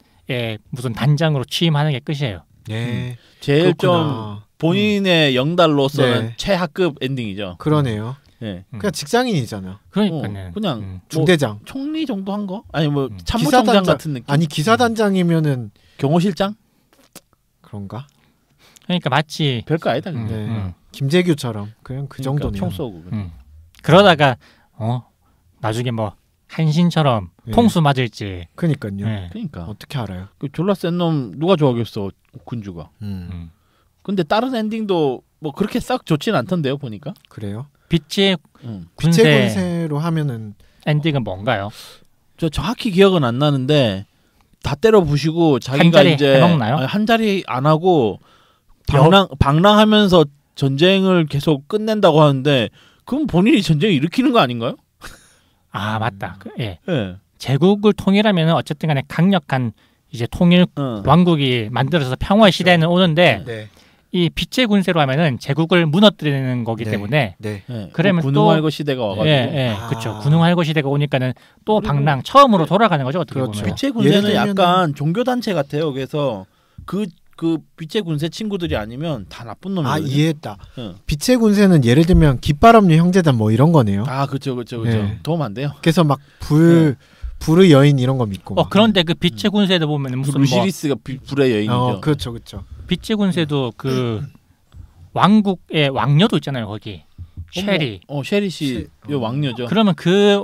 무슨 단장으로 취임하는 게 끝이에요. 네. 제일 좀 본인의 영달로서는 최하급 엔딩이죠. 그러네요. 예. 그냥 직장인이잖아. 그러니까는 그냥 중대장, 총리 정도 한 거? 아니 뭐 참모총장 같은 느낌? 아니 기사단장이면은 경호실장? 그런가? 그러니까 마치 별거 아니다. 근데. 김재규처럼 그냥 그 정도네요. 총 쏘고. 그러다가 나중에 뭐 한신처럼 통수 맞을지. 그러니까요. 그러니까 어떻게 알아요? 그 졸라 센 놈 누가 좋아하겠어 군주가. 근데 다른 엔딩도 뭐 그렇게 싹 좋진 않던데요 보니까. 그래요? 빛의 군세로 하면은 엔딩은 뭔가요? 저 정확히 기억은 안 나는데 다 때려 부시고 자기가 한 자리 이제 해먹나요? 한 자리 안 하고 방랑하면서 전쟁을 계속 끝낸다고 하는데 그럼 본인이 전쟁을 일으키는 거 아닌가요? 아 맞다. 예. 네. 제국을 통일하면 어쨌든 간에 강력한 이제 통일 왕국이 만들어서 평화의 시대는 오는데 네. 이 빛의 군세로 하면은 제국을 무너뜨리는 거기 때문에 네. 그러면 군웅할거 시대가 와가지고 그렇죠. 군웅할거 시대가 오니까는 또 방랑 처음으로 돌아가는 거죠. 어떻게 그렇죠. 보면 빛의 군세는 약간 종교 단체 같아요. 그래서 그 빛의 군세 친구들이 아니면 다 나쁜 놈이에요. 아 이해했다. 빛의 군세는 예를 들면 깃바람류 형제단 뭐 이런 거네요. 아 그렇죠. 네. 도움 안 돼요. 그래서 막 불의 여인 이런 거 믿고. 그런데 그 빛의 군세도 보면 무슨 루시리스가 불의 여인이죠. 그렇죠. 빛의 군세도 그 왕국의 왕녀도 있잖아요. 거기 쉐리. 쉐리 씨 왕녀죠. 그러면 그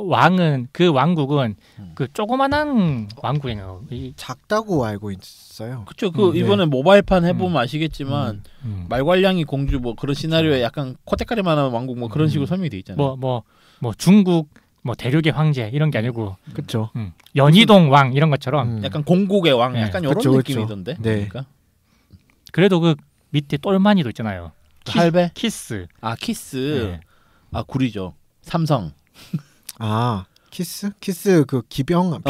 왕국은 그 조그만한 왕국이네요. 작다고 알고 있어요. 그렇죠. 이번에 모바일판 해보면 아시겠지만 말괄량이 공주 뭐 그런 시나리오에 약간 코테카리만한 왕국 뭐 그런 식으로 설명이 돼 있잖아요. 뭐 중국 뭐 대륙의 황제 이런 게 아니고 그렇죠. 연희동 왕 이런 것처럼 약간 공국의 왕 약간 이런 느낌이던데. 네. 그러니까. 그래도 그 밑에 똘마니도 있잖아요. 할배? 키스. 아 키스. 네. 구리죠. 삼성. 아 키스 그 기병.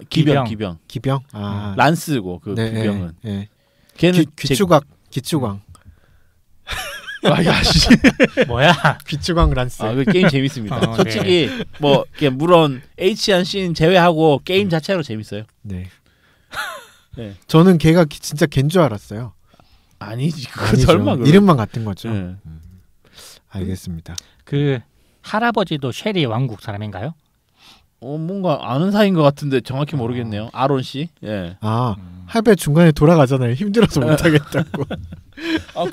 기병. 아 란스고 그 기병은. 네. 걔는 기축왕. 아야 씨. 뭐야? 귀축왕 란스. 그 게임 재밌습니다. 솔직히 네. 뭐 물론 H안 씬 제외하고 게임 자체로 재밌어요. 네. 네. 저는 걔가 진짜 걘 줄 알았어요. 아니지. 설마 이름만 같은 거죠. 네. 알겠습니다. 그 할아버지도 쉐리 왕국 사람인가요? 뭔가 아는 사이인 것 같은데 정확히 모르겠네요. 아론 씨. 예. 할배 중간에 돌아가잖아요. 힘들어서 못하겠다고.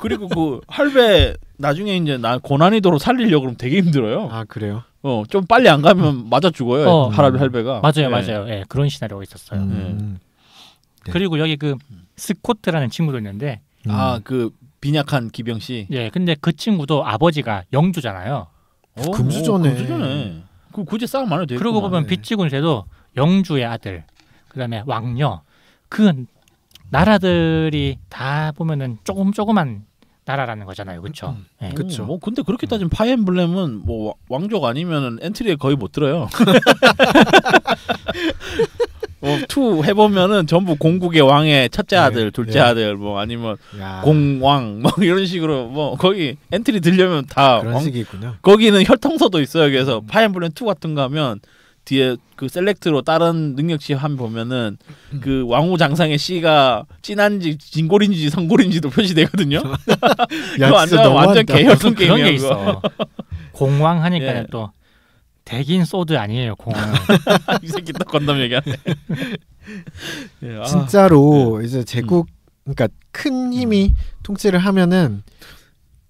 그리고 그 할배 나중에 이제 고난이도로 살리려고 그러면 되게 힘들어요. 아 그래요? 좀 빨리 안 가면 맞아 죽어요. 할배가. 맞아요. 예, 그런 시나리오가 있었어요. 네. 그리고 여기 그 스코트라는 친구도 있는데. 그 빈약한 기병 씨. 예, 근데 그 친구도 아버지가 영주잖아요. 금수저네. 그 굳이 싸움 안 해도 되겠구나. 그러고 보면 빛의 군세도 영주의 아들, 그다음에 왕녀, 그 나라들이 다 보면은 조그만 나라라는 거잖아요, 그렇죠? 네. 그렇죠. 뭐 근데 그렇게 따지면 파이엠블렘은 뭐 왕족 아니면은 엔트리에 거의 못 들어요. 2 해보면은 전부 공국의 왕의 첫째 아들, 둘째 아들, 뭐 아니면 공왕, 뭐 이런 식으로 뭐 거기 엔트리 들려면 다 그런 식이군요. 거기는 혈통서도 있어요. 그래서 파이엠블렘 2 같은 거 하면 뒤에 그 셀렉트로 다른 능력치 한 보면은 그 왕후 장상의 씨가 진한지 진골인지 성골인지도 표시되거든요. 완전 개혈통 게임이야. 그런 게 있어. 공왕 하니까 또. 대긴 소드 아니에요 공항은. 이 새끼 딱 건담 얘기하네. 진짜로 이제 제국 그러니까 큰 힘이 통치를 하면은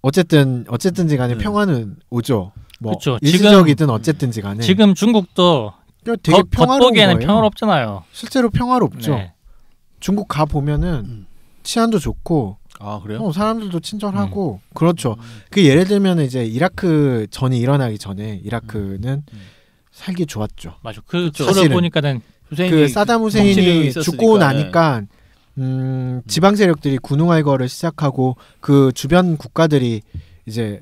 어쨌든지 간에 평화는 오죠. 뭐 그쵸. 일시적이든 어쨌든지 간에. 지금 중국도 되게 겉보기에는 평화롭잖아요. 실제로 평화롭죠. 네. 중국 가 보면은 치안도 좋고. 아 그래요? 사람들도 친절하고 그렇죠. 그 예를 들면 이제 이라크 전이 일어나기 전에 이라크는 살기 좋았죠. 맞아. 그 저를 보니까는 그 사담 후세인이 죽고 나니까 지방 세력들이 군웅할 거를 시작하고 그 주변 국가들이 이제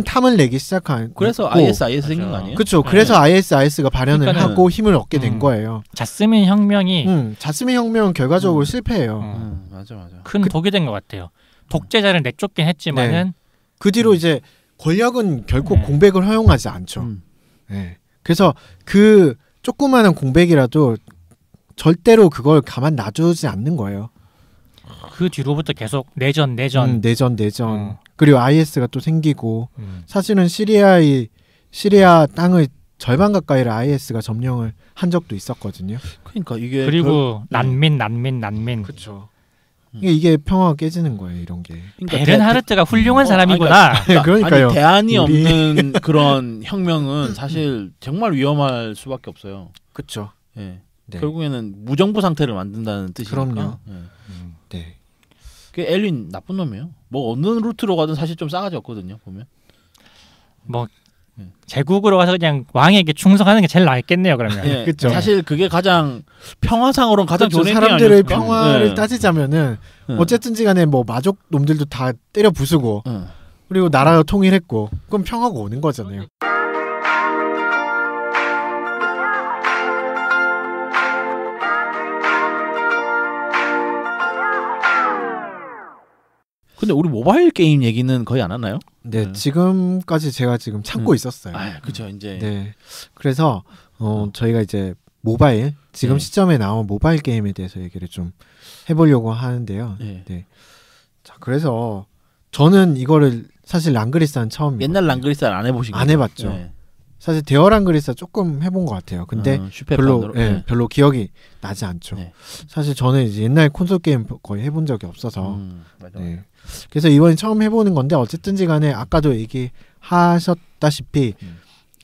탐을 내기 시작한. 그래서 IS 생긴 거 아니에요? 그렇죠. 그래서 IS가 발현을 하고 힘을 얻게 된 거예요. 자스민 혁명이 자스민 혁명은 결과적으로 실패해요. 맞아. 큰 독이 된 것 같아요. 독재자를 내쫓긴 했지만은 그 뒤로 이제 권력은 결코 공백을 허용하지 않죠. 그래서 그 조그마한 공백이라도 절대로 그걸 가만 놔두지 않는 거예요. 그 뒤로부터 계속 내전. 그리고 IS가 또 생기고 사실은 시리아 땅의 절반 가까이를 IS가 점령을 한 적도 있었거든요. 그러니까 이게 그리고 난민. 그렇죠. 이게 평화가 깨지는 거예요, 이런 게. 그러니까 베른하르트가 훌륭한 사람이구나. 그러니까요. 아니, 대안이 없는 그런 혁명은 사실 정말 위험할 수밖에 없어요. 그렇죠. 네. 결국에는 무정부 상태를 만든다는 뜻이니까. 그럼요. 네. 그 엘윈 나쁜 놈이에요. 뭐 어느 루트로 가든 사실 좀 싸가지 없거든요. 보면. 뭐 제국으로 가서 그냥 왕에게 충성하는 게 제일 낫겠네요. 그러면. 네, 그렇죠. 사실 그게 가장 평화상으로는 가장 좋은 행위 사람들의 아닐까? 평화를 따지자면은 어쨌든지간에 뭐 마족 놈들도 다 때려 부수고 그리고 나라가 통일했고 그럼 평화가 오는 거잖아요. 근데 우리 모바일 게임 얘기는 거의 안 하나요? 네, 지금까지 제가 지금 참고 있었어요. 그렇죠. 이제. 네. 그래서 저희가 이제 모바일 지금 시점에 나온 모바일 게임에 대해서 얘기를 좀 해보려고 하는데요. 네. 자, 그래서 저는 이거를 사실 랑그리사는 처음이에요. 옛날 랑그리사 안 해보신 거예요? 안 해봤죠. 네. 사실 대어 랑그리사 조금 해본 것 같아요. 근데 별로 기억이 나지 않죠. 네. 사실 저는 이제 옛날 콘솔 게임 거의 해본 적이 없어서 네. 그래서 이번에 처음 해보는 건데 어쨌든지 간에 아까도 얘기하셨다시피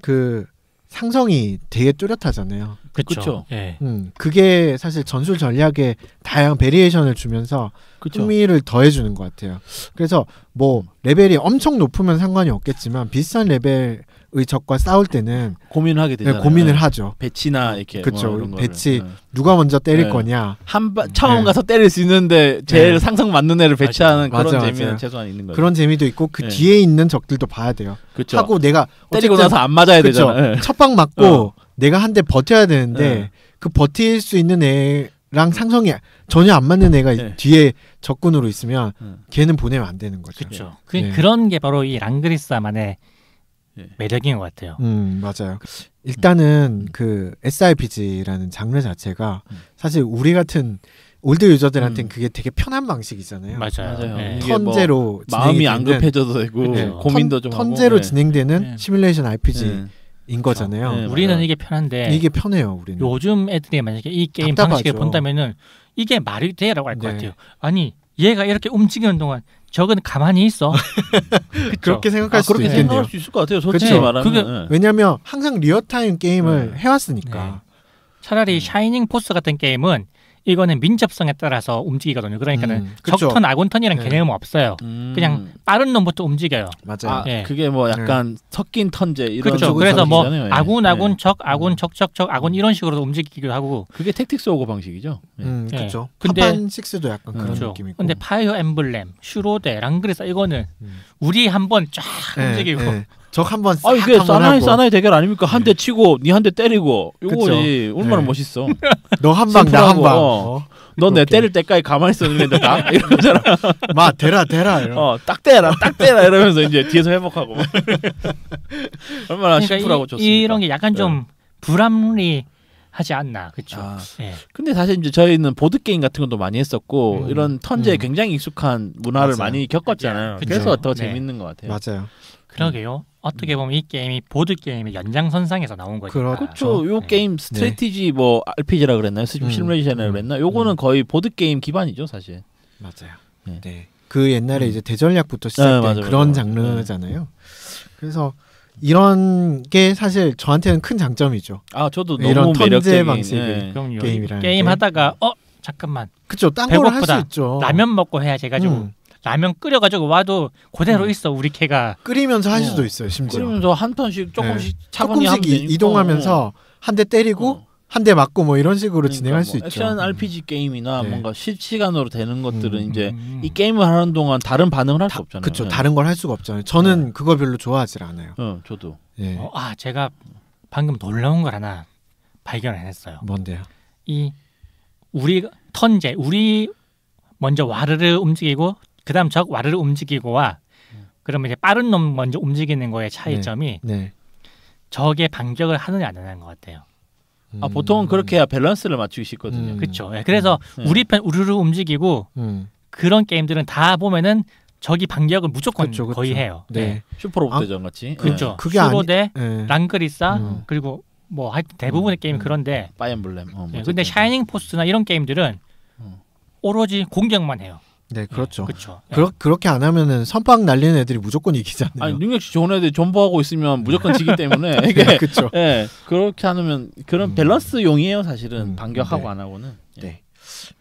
그 상성이 되게 뚜렷하잖아요. 그렇죠. 네. 그게 사실 전술 전략에 다양한 베리에이션을 주면서 흥미를 더해주는 것 같아요. 그래서 뭐 레벨이 엄청 높으면 상관이 없겠지만 비슷한 레벨의 적과 싸울 때는 고민하게 되잖아요. 네, 고민을 하죠. 배치나 이렇게 그렇죠. 뭐 배치 누가 먼저 때릴 거냐. 처음 가서 때릴 수 있는데 제일 상성 맞는 애를 배치하는 그런 재미는 최소한 있는 거죠. 그런 재미도 있고 그 뒤에 있는 적들도 봐야 돼요. 그쵸. 하고 내가 때리고 나서 안 맞아야 되잖아요. 첫 방 맞고 내가 한 대 버텨야 되는데 그 버틸 수 있는 애랑 상성이 전혀 안 맞는 애가 뒤에 적군으로 있으면 걔는 보내면 안 되는 거죠. 그렇죠. 그런 게 바로 이 랑그리사만의 매력인 것 같아요. 맞아요. 일단은 그 SRPG라는 장르 자체가 사실 우리 같은 올드 유저들한테는 그게 되게 편한 방식이잖아요. 맞아요. 네. 턴제로 마음이 안 급해져도 되고 고민도 좀 턴제로 진행되는 시뮬레이션 RPG인 거잖아요. 우리는 이게 편한데 이게 편해요. 우리는 요즘 애들이 만약에 이 게임 방식을 본다면은 이게 말이 돼라고 할 것 같아요. 아니 얘가 이렇게 움직이는 동안 적은 가만히 있어. 그렇게 생각할 수도 있겠네요. 생각할 수 있을 것 같아요. 솔직히 말하면. 왜냐하면 항상 리얼타임 게임을 해왔으니까. 차라리 샤이닝 포스 같은 게임은 이거는 민첩성에 따라서 움직이거든요. 그러니까는 적턴, 아군턴이란 개념은 없어요. 그냥 빠른 놈부터 움직여요. 맞아요. 그게 뭐 약간 섞인 턴제 이런 그렇죠. 그래서 뭐 아군, 적, 아군, 적, 아군 이런 식으로 움직이기도 하고. 그게 택틱스 오거 방식이죠. 그렇죠. 파판 6도 약간 그런 느낌이고. 근데 파이어 엠블렘, 슈로데, 랑그리사 이거는 우리 한번 쫙 움직이고. 적 한번 싹 이게 사나이 대결 아닙니까? 한 대 치고 니 한 대 때리고 이거지. 얼마나 멋있어. 너 한 방 나 한 방. 너 내 때릴 때까지 가만히 있었는데 다 이러잖아. 마 대라 딱 때라 이러면서 이제 뒤에서 회복하고. 얼마나 심플하고 좋습니다. 이런 게 약간 좀 불합리하지 않나. 그렇죠. 근데 사실 이제 저희는 보드 게임 같은 것도 많이 했었고 이런 턴제에 굉장히 익숙한 문화를 많이 겪었잖아요. 그래서 더 재밌는 것 같아요. 맞아요. 그러게요. 어떻게 보면 이 게임이 보드 게임의 연장선상에서 나온 거죠. 그렇죠. 요 게임 스트래티지 뭐 RPG라 그랬나요? 시뮬레이션이라 그랬나? 요거는 거의 보드 게임 기반이죠, 사실. 맞아요. 네. 그 옛날에 이제 대전략부터 시작된 그런 장르잖아요. 그래서 이런 게 사실 저한테는 큰 장점이죠. 저도 이런 너무 턴제 매력적인 방식의 게임이라는 게임 하다가 잠깐만. 그렇죠. 딴 걸 할 수 있죠. 라면 먹고 해야지 해가지고. 라면 끓여가지고 와도 그대로 있어 우리 개가. 끓이면서 할 수도 있어요. 심지어 끓이면서 한 턴씩 조금씩 이동하면서 한 대 때리고 한 대 맞고 뭐 이런 식으로 진행할 수 있죠. 액션 RPG 게임이나 뭔가 실시간으로 되는 것들은 이제 이 게임을 하는 동안 다른 반응을 할 수 없잖아요. 그렇죠. 다른 걸 할 수가 없잖아요. 저는 그걸 별로 좋아하지 않아요. 저도. 제가 방금 놀라운 걸 하나 발견을 했어요. 뭔데요? 이 우리 턴제 우리 먼저 와르르 움직이고 그다음 적 와르르 움직이고와 그러면 이제 빠른 놈 먼저 움직이는 거의 차이점이 적의 반격을 하느냐 안 하는 것 같아요. 보통은 그렇게 해야 밸런스를 맞추기 쉽거든요. 그렇죠. 그래서 우리 편 우르르 움직이고 그런 게임들은 다 보면은 적이 반격을 무조건 거의 해요. 슈퍼로봇 대전 같이. 그렇죠. 슈로데, 랑그리사 그리고 뭐 하여튼 대부분의 게임이 그런데 파이엠블렘. 근데 샤이닝 포스나 이런 게임들은 오로지 공격만 해요. 네, 그렇죠. 그렇죠. 그렇게 안 하면은 선빵 날리는 애들이 무조건 이기잖아요. 능력치 좋은 애들이 존버하고 있으면 무조건 지기 때문에 이게 그렇죠. 그렇게 하면 그런 밸런스용이에요, 사실은. 반격하고 안 하고는.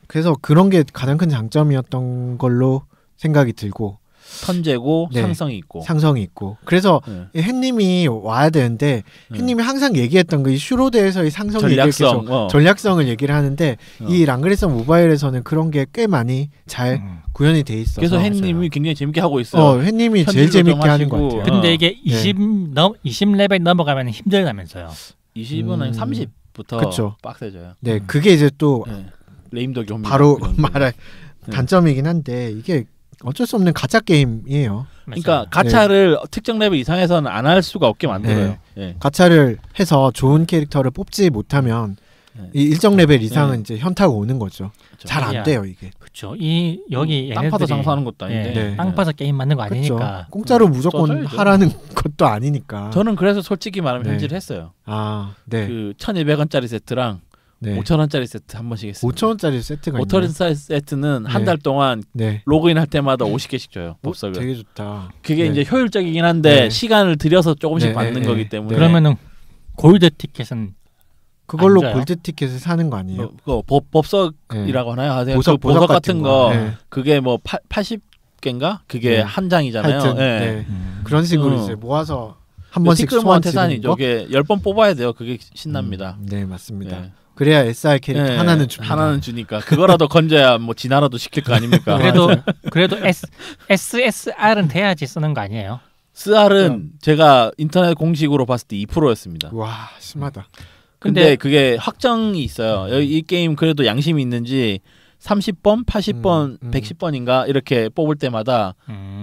그래서 그런 게 가장 큰 장점이었던 걸로 생각이 들고 턴제고 네. 상성이 있고. 상성이 있고. 그래서 햇님이 와야 되는데 햇님이 항상 얘기했던 그 슈로드에서의 상성 전략성, 전략성을 얘기를 하는데 이 랑그리서 모바일에서는 그런 게 꽤 많이 잘 구현이 돼 있어서. 그래서 햇님이 굉장히 재밌게 하고 있어요. 햇님이 제일 재밌게 하는 것 같아요. 근데 이게 20레벨 넘어가면 힘들다면서요. 20은 아니고 30부터 그쵸. 빡세져요. 네, 그게 이제 또 레임덕이 바로 말할 단점이긴 한데 이게 어쩔 수 없는 가챠 게임이에요. 그러니까 가챠를 특정 레벨 이상에서는 안 할 수가 없게 만들어요. 가챠를 해서 좋은 캐릭터를 뽑지 못하면 이 일정 레벨 이상은 이제 현타가 오는 거죠. 잘 안 돼요 이게. 그렇죠. 이 여기 땅 파서 장사하는 것도 아닌데 땅 파서 게임 만든 거 아니니까. 공짜로 무조건 하라는 것도 아니니까. 저는 그래서 솔직히 말하면 현질을 했어요. 그 1,200원짜리 세트랑 5,000원짜리 세트 한 번씩 했어요. 5,000원짜리 세트가 5,000원짜리 세트는 한 달 동안 로그인 할 때마다 50개씩 줘요. 법석을. 되게 좋다. 그게 이제 효율적이긴 한데 시간을 들여서 조금씩 받는 거기 때문에. 그러면은 골드 티켓은 그걸로 골드 티켓을 사는 거 아니에요? 법석이라고 하나요? 보석 같은 거 그게 뭐 80개인가? 그게 한 장이잖아요. 하여튼, 그런 식으로 이제 모아서 한 번씩 소환 태산이죠. 이게 10번 뽑아야 돼요. 그게 신납니다. 네, 맞습니다. 그래야 SR 캐릭터 하나는 줍니다. 하나는 주니까 그거라도 건져야 뭐 진화라도 시킬 거 아닙니까? 그래도 SSR은 돼야지 쓰는 거 아니에요? SR은 제가 인터넷 공식으로 봤을 때 2%였습니다. 와, 심하다. 근데 그게 확정이 있어요. 이 게임 그래도 양심이 있는지 30번, 80번, 110번인가 이렇게 뽑을 때마다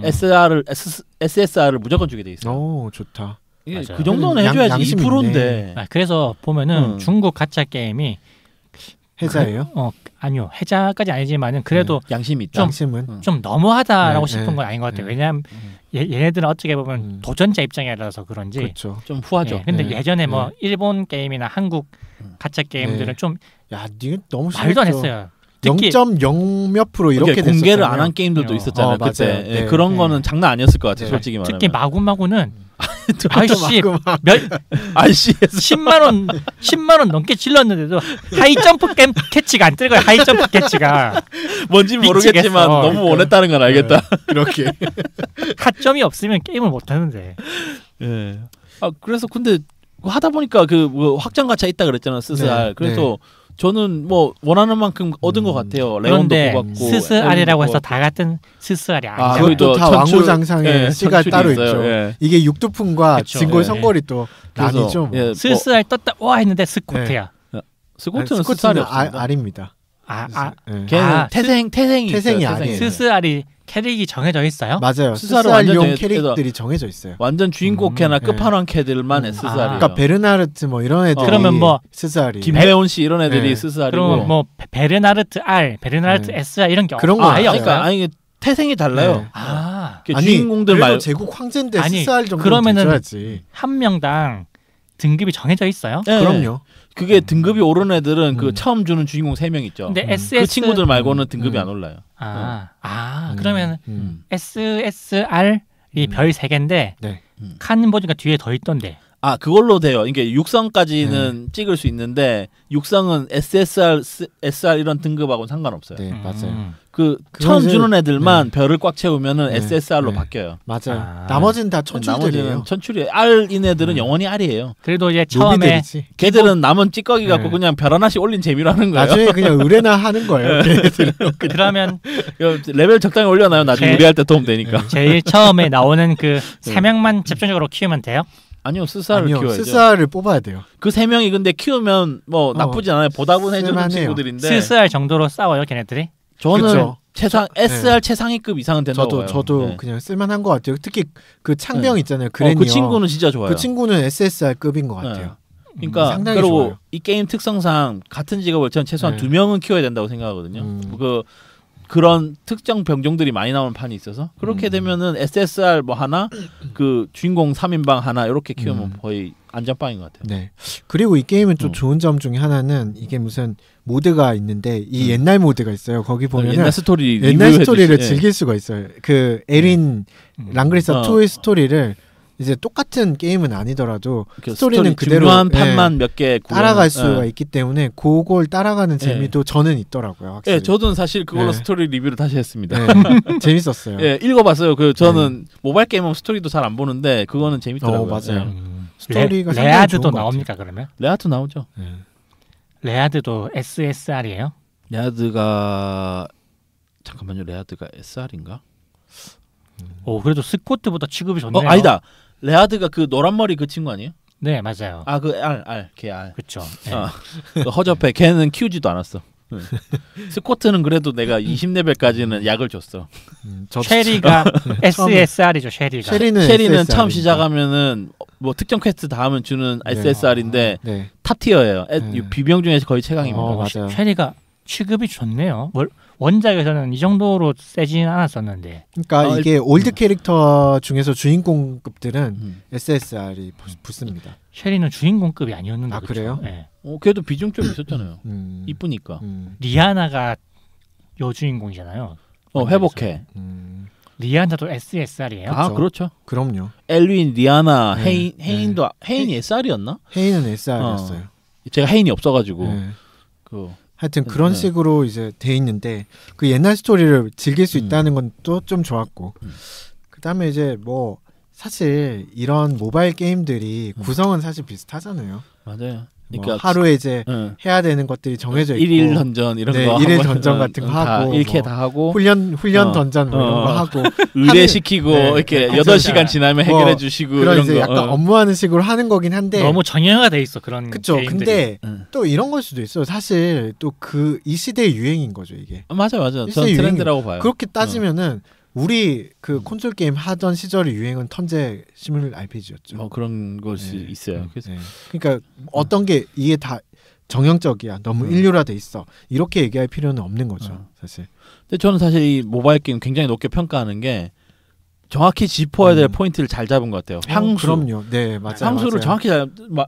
SSR을 무조건 주게 돼 있어요. 오, 좋다. 그 정도는 해줘야지 2%인데. 그래서 보면은 중국 가챠 게임이 해자예요? 아니요, 해자까지 아니지만은 그래도 양심이 있다. 좀 너무하다라고 싶은 건 아닌 것 같아요. 왜냐하면 얘네들은 어떻게 보면 도전자 입장이라서 그런지 그렇죠. 좀 후하죠. 근데 예전에 뭐 일본 게임이나 한국 가챠 게임들은 좀 니가 너무 말도 안 했어요. 0.0 몇 프로 이렇게 공개를 안 한 게임들도 있었잖아요. 그때 그런 거는 장난 아니었을 것 같아요. 솔직히 말하면. 특히 마구마구는 아이씨 10만 원 넘게 질렀는데도 하이 점프 캐치가 안 뜨는 거야. 하이 점프 캐치가 뭔지 모르겠지만 너무 원했다는 건 알겠다. 그렇게 타점이 없으면 게임을 못 하는데. 그래서 근데 하다 보니까 그 뭐 확장 가챠 있다 그랬잖아. SSR. 그래서 저는 뭐 원하는 만큼 얻은 것 같아요. 레온도 뽑았고. SSR이라고 해서 다 같은 SSR이 아니죠. 그것도 다 왕후장상의 씨가 따로 있죠. 이게 육두품과 진골 성골이 또 나뉘죠. SSR 떴다 와 했는데 스코트야. 스코트는 SSR이 없습니다. R입니다. 걔는 태생이 아니에요. SSR이 캐릭이 정해져 있어요? 맞아요. SSR용 캐릭들이 정해져 있어요. 완전 주인공 캐나 끝판왕 캐들만 SSR이에요. 그러니까 베르나르트 뭐 이런 애들이 그러면 뭐 SSR이. 김배원 씨 이런 애들이 SSR이고. 그럼 뭐 베르나르트 R, 베르나르트 SR 이런 게 그런 거 아예 없어요. 그러니까 아니 태생이 달라요. 주인공들 말 제국 황제인데 SSR 정도 그러면은 한 명당 등급이 정해져 있어요? 그럼요. 그게 등급이 오른 애들은 그 처음 주는 주인공 3명 있죠. 근데 그 친구들 말고는 등급이 안 올라요. 그러면 SSR이 별 3개인데 칸 보니까 뒤에 더 있던데. 그걸로 돼요. 이게 육성까지는 찍을 수 있는데 육성은 SSR 이런 등급하고는 상관없어요. 네, 맞아요. 그 처음 주는 애들만 별을 꽉 채우면은 SSR로 바뀌어요. 맞아요. 나머지는 다 천출들이에요. 천출이 R인 애들은 영원히 R이에요. 그래도 이제 처음에 걔들은 남은 찌꺼기 갖고 그냥 별 하나씩 올린 재미로 하는 거예요. 나중에 그냥 의뢰나 하는 거예요. 그러면 레벨 적당히 올려놔요. 나중에 의뢰할 때 도움 되니까. 제일 처음에 나오는 그 3명만 집중적으로 키우면 돼요? 아니요, SSR을 키워야죠. SSR을 뽑아야 돼요. 그 3명이 근데 키우면 뭐 나쁘지 않아요. 보답은 해주는 친구들인데. SSR 정도로 싸워요, 걔네들이? 저는 그쵸. SR 최상위급 이상은 된다고 봐요. 저도 그냥 쓸만한 것 같아요. 특히 그 창병 있잖아요. 그래니어. 그 친구는 진짜 좋아요. 그 친구는 SSR급인 것 같아요. 그러니까 상당히 그리고 좋아요. 이 게임 특성상 같은 직업을 전 최소한 2명은 키워야 된다고 생각하거든요. 그런 특정 병종들이 많이 나오는 판이 있어서 그렇게 되면은 SSR 뭐 하나 그 주인공 3인방 하나 이렇게 키우면 거의 안전빵인 것 같아요. 네. 그리고 이 게임은 좀 좋은 점 중에 하나는 이게 무슨 모드가 있는데 이 옛날 모드가 있어요. 거기 보면은 옛날 스토리를 즐길 수가 있어요. 그 에린 랑그리서 2의 스토리를 이제 똑같은 게임은 아니더라도 그 스토리는 그대로 중요한 판만 몇 개 따라갈 수가 있기 때문에 그걸 따라가는 재미도 저는 있더라고요. 확실히. 예, 저도 사실 그걸로 스토리 리뷰를 다시 했습니다. 재밌었어요. 예, 읽어봤어요. 그 저는 모바일 게임은 스토리도 잘 안 보는데 그거는 재밌더라고요. 맞아요. 스토리가 레아드도 나옵니까 그러면? 레아드 나오죠. 레아드도 SSR이에요? 레아드가 잠깐만요. 레아드가 SR인가? 오, 그래도 스코트보다 취급이 좋네요. 아니다. 레아드가 그 노란 머리 그 친구 아니에요? 네, 맞아요. 아, 그 걔 R. 그렇죠. 네. 그 허접해. 걔는 키우지도 않았어. 스코트는 그래도 내가 20레벨까지는 약을 줬어. 쉐리가 SSR이죠. 쉐리는 처음 시작하면은 뭐 특정 퀘스트 다 하면 주는 SSR인데 탑 티어예요. 비병 중에서 거의 최강입니다. 맞아요. 쉐리가 취급이 좋네요. 원작에서는 이 정도로 세지는 않았었는데. 그러니까 이게 올드 캐릭터 중에서 주인공급들은 SSR이 붙습니다. 쉐리는 주인공급이 아니었는데. 아, 그렇죠? 그래요? 네. 걔도 비중 좀 있었잖아요. 이쁘니까. 리아나가 여주인공이잖아요. 회복해. 리아나도 SSR이에요? 아, 그렇죠. 그럼요. 엘윈, 리아나, 헤인도 헤인이 SR이었나? 헤인은 SR이었어요. 제가 헤인이 없어가지고 하여튼 그런 식으로 이제 돼 있는데 그 옛날 스토리를 즐길 수 있다는 건 또 좀 좋았고 그다음에 이제 뭐 사실 이런 모바일 게임들이 구성은 사실 비슷하잖아요. 맞아요. 그러니까 뭐 하루에 이제 해야 되는 것들이 정해져 있고 1일 던전 이런 거 1일 던전 같은 거 하고 1캐 다 하고 훈련 던전 뭐 이런 거 하고 의뢰시키고 이렇게 8시간 지나면 해결해 주시고 그런 이런 이제 거 약간 업무하는 식으로 하는 거긴 한데 너무 정형화가 돼 있어 그런 그쵸. 게임들이. 근데 또 이런 걸 수도 있어요. 사실 또 그 이 시대의 유행인 거죠 이게. 맞아요. 전 트렌드라고 봐요. 그렇게 따지면은 우리 그 콘솔 게임 하던 시절의 유행은 턴제 시뮬 RPG였죠. 뭐 그런 것이 있어요. 그래서 그러니까 어떤 게 이게 다 정형적이야. 너무 일률화돼 있어. 이렇게 얘기할 필요는 없는 거죠, 사실. 근데 저는 사실 이 모바일 게임 굉장히 높게 평가하는 게 정확히 짚어야 될 포인트를 잘 잡은 것 같아요. 향수. 그럼요. 네, 맞아요. 향수를 정확히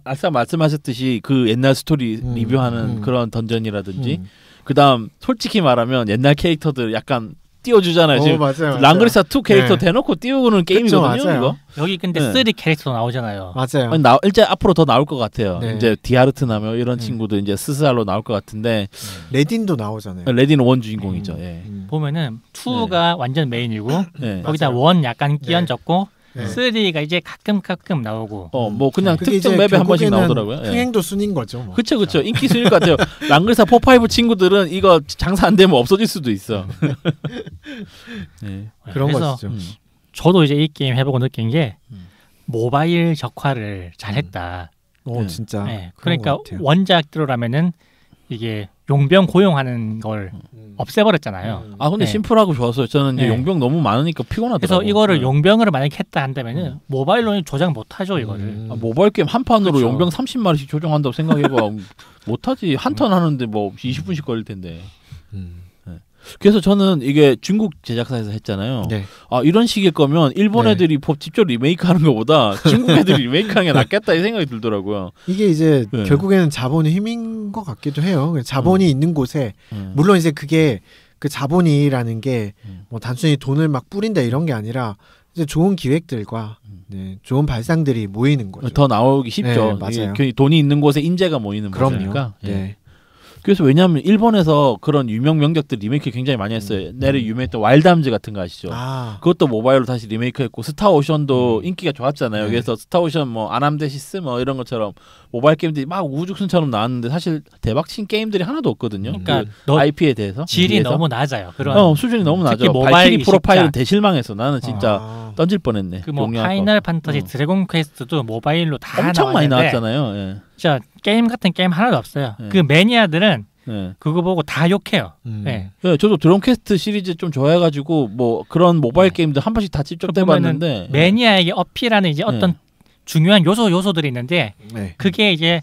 아까 말씀하셨듯이 그 옛날 스토리 리뷰하는 그런 던전이라든지 그다음 솔직히 말하면 옛날 캐릭터들 약간 띄워주잖아요. 지금 맞아요. 랑그리사 2 캐릭터 대놓고 띄우는 게임이거든요. 이거. 여기 근데 3 캐릭터 나오잖아요. 맞아요. 이제 앞으로 더 나올 것 같아요. 네. 이제 디아르트나 뭐 이런 친구들 이제 스스알로 나올 것 같은데 레딘도 나오잖아요. 레딘은 원 주인공이죠. 보면은 2가 완전 메인이고 거기다 1 약간 끼얹었고 3가 이제 가끔 나오고 뭐 그냥 특정 맵에 한 번씩 나오더라고요. 흥행도 순인 거죠. 뭐. 그렇죠. 인기 순일 것 같아요. 랑그리사 4, 5 친구들은 이거 장사 안 되면 없어질 수도 있어. 그런 거죠. 저도 이제 이 게임 해보고 느낀 게 모바일 적화를 잘했다. 진짜. 그러니까 원작대로라면은 이게 용병 고용하는 걸 없애버렸잖아요. 근데 심플하고 좋았어요. 저는 이제 용병 너무 많으니까 피곤하더라고요. 그래서 이거를 용병으로 만약에 했다 한다면은 모바일로는 조작 못하죠 이거를. 모바일 게임 한 판으로 용병 30마리씩 조정한다고 생각해봐. 못하지. 한 턴 하는데 뭐 20분씩 걸릴 텐데. 그래서 저는 이게 중국 제작사에서 했잖아요. 이런 식일 거면 일본 애들이 직접 리메이크하는 것보다 중국 애들이 리메이크하는 게 낫겠다 이 생각이 들더라고요. 이게 이제 결국에는 자본의 힘인 것 같기도 해요. 자본이 있는 곳에 물론 이제 그게 그 자본이라는 게 뭐 단순히 돈을 막 뿌린다 이런 게 아니라 이제 좋은 기획들과 좋은 발상들이 모이는 거죠. 더 나오기 쉽죠. 맞아요. 돈이 있는 곳에 인재가 모이는 거니까. 그래서 왜냐하면 일본에서 그런 유명 명작들 리메이크 굉장히 많이 했어요. 옛날에 유명했던 와일드암즈 같은 거 아시죠? 그것도 모바일로 다시 리메이크했고 스타오션도 인기가 좋았잖아요. 그래서 스타오션 뭐 아남데시스 뭐 이런 것처럼 모바일 게임들이 막 우후죽순처럼 나왔는데 사실 대박친 게임들이 하나도 없거든요. 그러니까 그 IP에 대해서 질이 너무 낮아요. 그런 수준이 너무 낮아. 발키리 프로파일은 대실망해서 나는 진짜 던질 뻔했네. 그 뭐 파이널 판타지 드래곤 퀘스트도 모바일로 다 엄청 많이 나왔잖아요. 진짜 게임 같은 게임 하나도 없어요. 그 매니아들은 그거 보고 다 욕해요. 저도 드론 퀘스트 시리즈 좀 좋아해가지고 뭐 그런 모바일 게임들 한 번씩 다 집중해봤는데 매니아에게 어필하는 이제 어떤 중요한 요소들이 있는데 그게 이제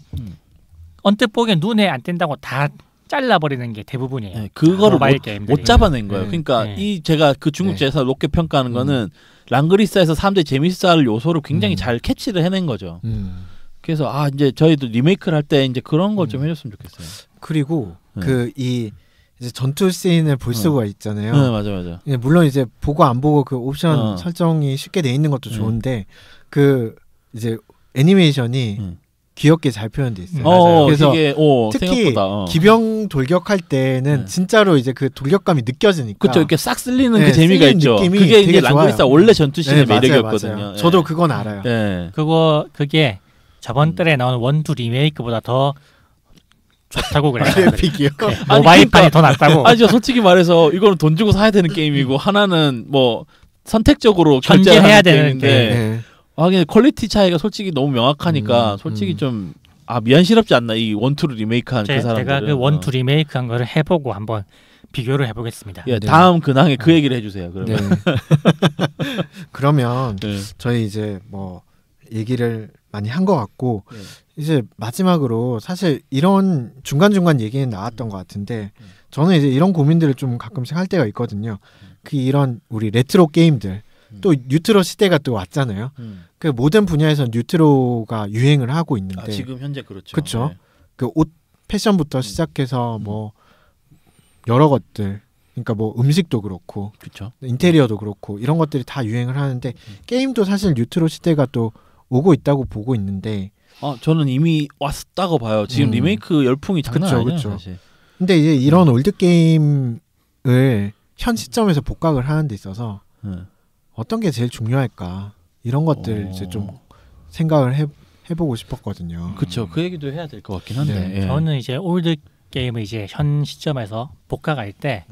언뜻 보기엔 눈에 안 띈다고 다 잘라버리는 게 대부분이에요. 그거를 못 잡아낸 거예요. 그러니까 제가 그 중국 제사 높게 평가하는 거는 랑그리사에서 사람들이 재밌어 할 요소를 굉장히 잘 캐치를 해낸 거죠. 그래서 이제 저희도 리메이크를 할 때 이제 그런 걸 좀 해줬으면 좋겠어요. 그리고 이 이제 전투 씬을 볼 수가 있잖아요. 맞아. 물론 이제 보고 안 보고 그 옵션 설정이 쉽게 돼 있는 것도 좋은데 그 이제 애니메이션이 귀엽게 잘 표현돼 있어요. 그래서 되게, 특히 생각보다, 기병 돌격할 때는 진짜로 이제 그 돌격감이 느껴지니까. 그렇죠. 이렇게 싹 쓸리는 그 재미가 있죠. 그게 이제 랑그리사 원래 전투씬의 매력이었거든요. 맞아요. 저도 그건 알아요. 그게 저번 달에 나온 원투 리메이크보다 더 좋다고 그래요. 그래픽이요? 모바일판이 더 낫다고. 아니죠. 솔직히 말해서 이거는 돈 주고 사야 되는 게임이고 하나는 뭐 선택적으로 결제해야 되는 게임인데 근데 퀄리티 차이가 솔직히 너무 명확하니까 솔직히 좀 미안스럽지 않나 이 원투를 리메이크한 그 사람들은. 제가 그 원투 리메이크한 거를 해보고 한번 비교를 해보겠습니다. 예, 다음 근황에 그 얘기를 해주세요. 그러면 그러면 저희 이제 뭐 얘기를 많이 한 것 같고 이제 마지막으로 사실 이런 중간중간 얘기는 나왔던 것 같은데 저는 이제 이런 고민들을 좀 가끔씩 할 때가 있거든요. 그 이런 우리 레트로 게임들 또 뉴트로 시대가 또 왔잖아요. 그 모든 분야에서 뉴트로가 유행을 하고 있는데 지금 현재 그렇죠. 그렇죠. 그 옷 패션부터 시작해서 뭐 여러 것들, 그러니까 뭐 음식도 그렇고, 그렇죠. 인테리어도 그렇고 이런 것들이 다 유행을 하는데 게임도 사실 뉴트로 시대가 또 오고 있다고 보고 있는데. 저는 이미 왔다고 봐요. 지금 리메이크 열풍이 장난 아니에요. 사실. 근데 이제 이런 올드 게임을 현 시점에서 복각을 하는 데 있어서 어떤 게 제일 중요할까 이런 것들 이제 좀 생각을 해보고 싶었거든요. 그렇죠. 그 얘기도 해야 될 것 같긴 한데. 저는 이제 올드 게임을 이제 현 시점에서 복각할 때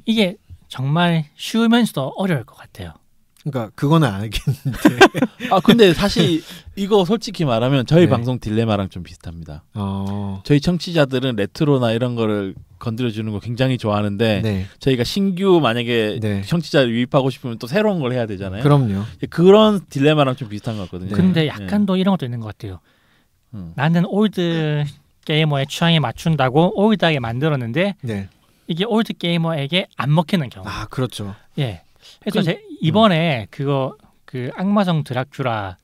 이게 정말 쉬우면서도 어려울 것 같아요. 그러니까 그거는 알겠는데. 근데 사실 이거 솔직히 말하면 저희 방송 딜레마랑 좀 비슷합니다. 저희 청취자들은 레트로나 이런 거를 건드려주는 거 굉장히 좋아하는데 저희가 신규 만약에 청취자를 유입하고 싶으면 또 새로운 걸 해야 되잖아요. 그럼요. 그런 딜레마랑 좀 비슷한 것 같거든요. 근데 약간 또 이런 것도 있는 것 같아요. 나는 올드 게이머의 취향에 맞춘다고 올드하게 만들었는데 이게 올드 게이머에게 안 먹히는 경우. 그렇죠. 그래서 이번에 그 악마성 드라큘라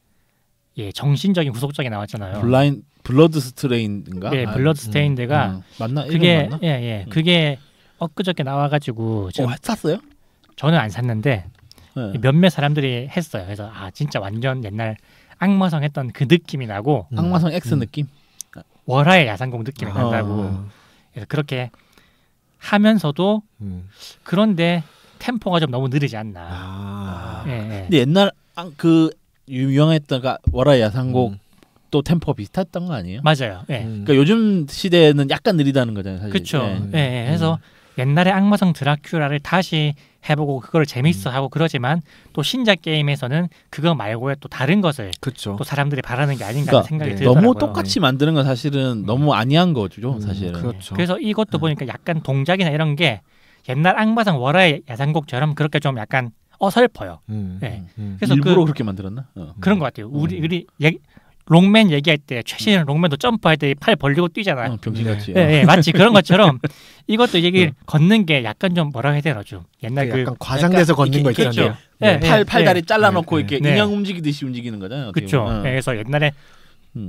정신적인 구속작이 나왔잖아요. 블러드 스트레인인가? 블러드 스테인드가 맞나? 그게 그게 엊그저께 나와가지고 샀어요? 저는 안 샀는데 몇몇 사람들이 했어요. 그래서 진짜 완전 옛날 악마성 했던 그 느낌이 나고 악마성 X 느낌? 월화의 야상곡 느낌이 난다고. 그래서 그렇게 하면서도 그런데 템포가 좀 너무 느리지 않나. 근데 옛날 그 유명했던 월화의 야상곡 또 템포가 비슷했던 거 아니에요? 맞아요. 그러니까 요즘 시대는 약간 느리다는 거잖아요. 사실. 그렇죠. 그래서 옛날에 악마성 드라큘라를 다시 해보고 그걸 재밌어하고 그러지만 또 신작 게임에서는 그거 말고의 또 다른 것을 또 사람들이 바라는 게 아닌가 하는 생각이 들더라고요. 너무 똑같이 만드는 건 사실은 너무 아니한 거죠. 사실은. 그렇죠. 그래서 이것도 보니까 약간 동작이나 이런 게 옛날 악마성 월화의 야상곡처럼 그렇게 좀 약간 어설퍼요. 그래서 일부러 그렇게 만들었나? 그런 것 같아요. 우리 롱맨 얘기할 때 최신 롱맨도 점프할 때 팔 벌리고 뛰잖아요. 병신같이. 마치 그런 것처럼 이것도 얘기 걷는 게 약간 좀 뭐라 해야 되나 좀 옛날 약간 과장돼서 걷는 거 있잖아요. 팔다리 잘라놓고 이렇게 인형 움직이듯이 움직이는 거잖아요. 그렇죠. 그래서 옛날에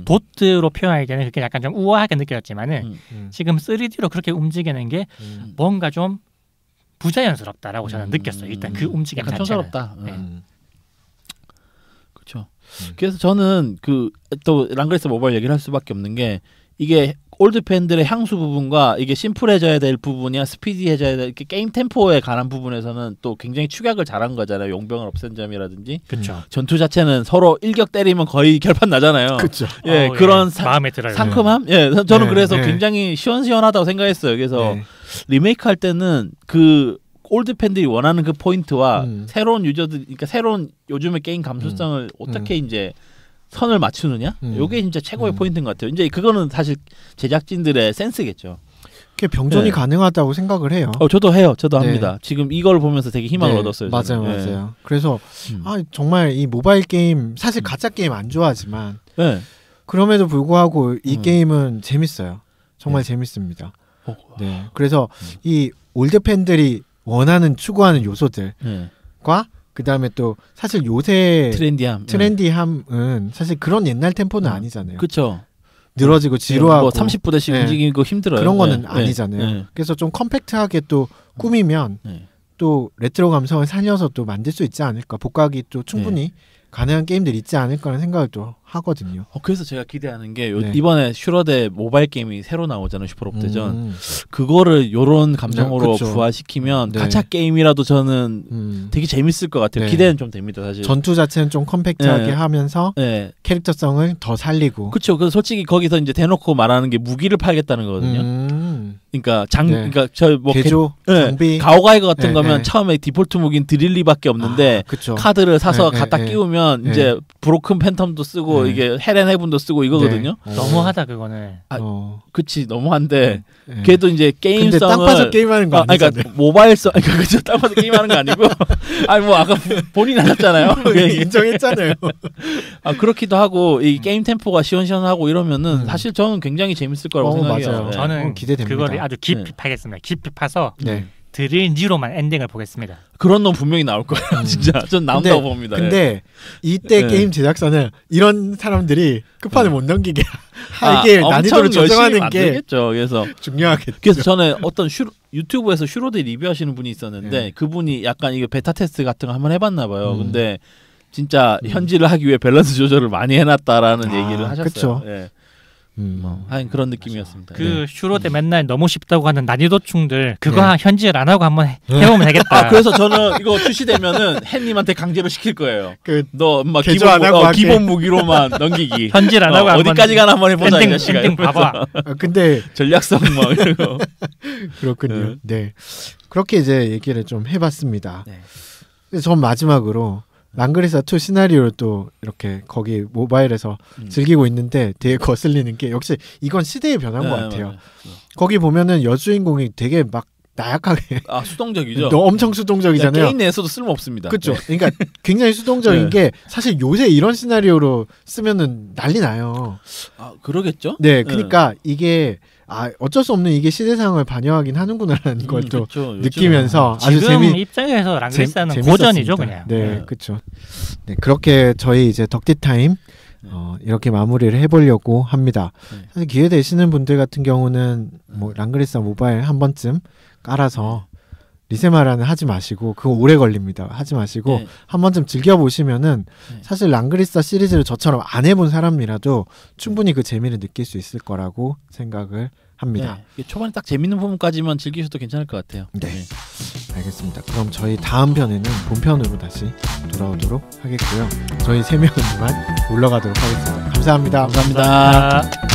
도트로 표현할 때는 그게 약간 좀 우아하게 느껴졌지만은 지금 3D로 그렇게 움직이는 게 뭔가 좀 부자연스럽다라고 저는 느꼈어요. 일단 그 움직임 약간 자체는. 촌스럽다. 그렇죠. 그래서 저는 또 랑그리사 모바일 얘기를 할 수밖에 없는 게 이게 올드 팬들의 향수 부분과 이게 심플해져야 될 부분이야 스피디해져야 될 이렇게 게임 템포에 관한 부분에서는 또 굉장히 축약을 잘한 거잖아요. 용병을 없앤 점이라든지. 그렇죠. 전투 자체는 서로 일격 때리면 거의 결판 나잖아요. 그렇죠. 그런 마음에 들어요. 상큼함. 저는 그래서 굉장히 시원시원하다고 생각했어요. 그래서 리메이크 할 때는 그 올드 팬들이 원하는 그 포인트와 새로운 유저들, 그러니까 새로운 요즘의 게임 감수성을 어떻게 이제 선을 맞추느냐? 요게 진짜 최고의 포인트인 것 같아요. 이제 그거는 사실 제작진들의 센스겠죠. 그게 병존이 가능하다고 생각을 해요. 저도 해요. 저도 합니다. 지금 이걸 보면서 되게 희망을 얻었어요. 맞아요. 그래서 정말 이 모바일 게임 사실 가짜 게임 안 좋아하지만 그럼에도 불구하고 이 게임은 재밌어요. 정말 재밌습니다. 그래서 이 올드 팬들이 원하는 추구하는 요소들과 그다음에 또 사실 요새 트렌디함은 사실 그런 옛날 템포는 아니잖아요. 그렇죠. 늘어지고 지루하고 30부대씩 움직이고 힘들어요. 그런 거는 아니잖아요. 그래서 좀 컴팩트하게 또 꾸미면 또 레트로 감성을 살려서 또 만들 수 있지 않을까. 복각이 또 충분히 가능한 게임들이 있지 않을까라는 생각을 또 하거든요. 그래서 제가 기대하는 게 이번에 슈로데 모바일 게임이 새로 나오잖아요. 슈퍼롭대전. 그거를 요런 감성으로 부활시키면 가챠 게임이라도 저는 되게 재밌을 것 같아요. 기대는 좀 됩니다. 사실 전투 자체는 좀 컴팩트하게 하면서 캐릭터성을 더 살리고. 그렇죠. 그래서 솔직히 거기서 이제 대놓고 말하는 게 무기를 팔겠다는 거거든요. 그러니까 그러니까 저 뭐 개조, 장비, 가오가이거 같은 거면 처음에 디폴트 무기는 드릴리밖에 없는데 카드를 사서 갖다 끼우면 이제 브로큰 팬텀도 쓰고 이게 헤렌 헤븐도 쓰고 이거거든요. 너무하다 그거는. 그치 너무한데 걔도 이제 게임성을. 근데 땅 파서 게임하는 거 아니잖아요. 그러니까 모바일성, 그렇죠. 땅 파서 게임하는 거 아니고. 아니 뭐 아까 본인 하셨잖아요. 인정했잖아요. 그렇기도 하고 이 게임 템포가 시원시원하고 이러면은 사실 저는 굉장히 재밌을 거라고 생각해요. 맞아요. 저는 기대됩니다. 그거를 아주 깊이 파겠습니다. 깊이 파서 드릴니로만 엔딩을 보겠습니다. 그런 놈 분명히 나올 거예요. 진짜 전 나온다고 봅니다. 근데 이때 게임 제작사는 이런 사람들이 끝판을 못 넘기게 하게 난이도를 조정하는 게 만들겠죠. 그래서 중요하겠죠. 그래서 저는 어떤 유튜브에서 슈로데 리뷰하시는 분이 있었는데 그분이 약간 이거 베타 테스트 같은 거 한번 해봤나 봐요. 근데 진짜 현질을 하기 위해 밸런스 조절을 많이 해놨다라는 얘기를 하셨어요. 그쵸. 하여튼 그런 느낌이었습니다. 그 슈로데 맨날 너무 쉽다고 하는 난이도충들 그거 현질 안 하고 한번 해보면 되겠다. 그래서 저는 이거 출시되면은 햇님한테 강제로 시킬 거예요. 너 막 기본 무기로만 넘기기. 현질 안 하고 어디까지 가나 한번 해보자. 엔딩 봐봐. 근데 전략성 막 이러고. 그렇군요. 네. 그렇게 이제 얘기를 좀 해봤습니다. 전 마지막으로 랑그리사 2 시나리오를 또 이렇게 거기 모바일에서 즐기고 있는데 되게 거슬리는 게 역시 이건 시대의 변화인 것 같아요. 거기 보면은 여주인공이 되게 막 나약하게 수동적이죠. 엄청 수동적이잖아요. 게임 내에서도 쓸모없습니다. 그렇죠. 그러니까 굉장히 수동적인 게 사실 요새 이런 시나리오로 쓰면은 난리 나요. 그러겠죠? 네, 그러니까 이게 어쩔 수 없는 이게 시대 상황을 반영하긴 하는구나라는 걸 또 느끼면서 아주 지금 입장에서 랑그리사는 고전이죠, 그냥. 네, 그렇죠. 네, 그렇게 저희 이제 덕디 타임 이렇게 마무리를 해보려고 합니다. 사실 기회 되시는 분들 같은 경우는 뭐 랑그리사 모바일 한 번쯤 깔아서 리세마라는 하지 마시고 그거 오래 걸립니다. 하지 마시고 한 번쯤 즐겨보시면은 사실 랑그리사 시리즈를 저처럼 안 해본 사람이라도 충분히 그 재미를 느낄 수 있을 거라고 생각을 합니다. 초반에 딱 재밌는 부분까지만 즐기셔도 괜찮을 것 같아요. 네. 알겠습니다. 그럼 저희 다음 편에는 본편으로 다시 돌아오도록 하겠고요. 저희 3명만 올라가도록 하겠습니다. 감사합니다. 감사합니다.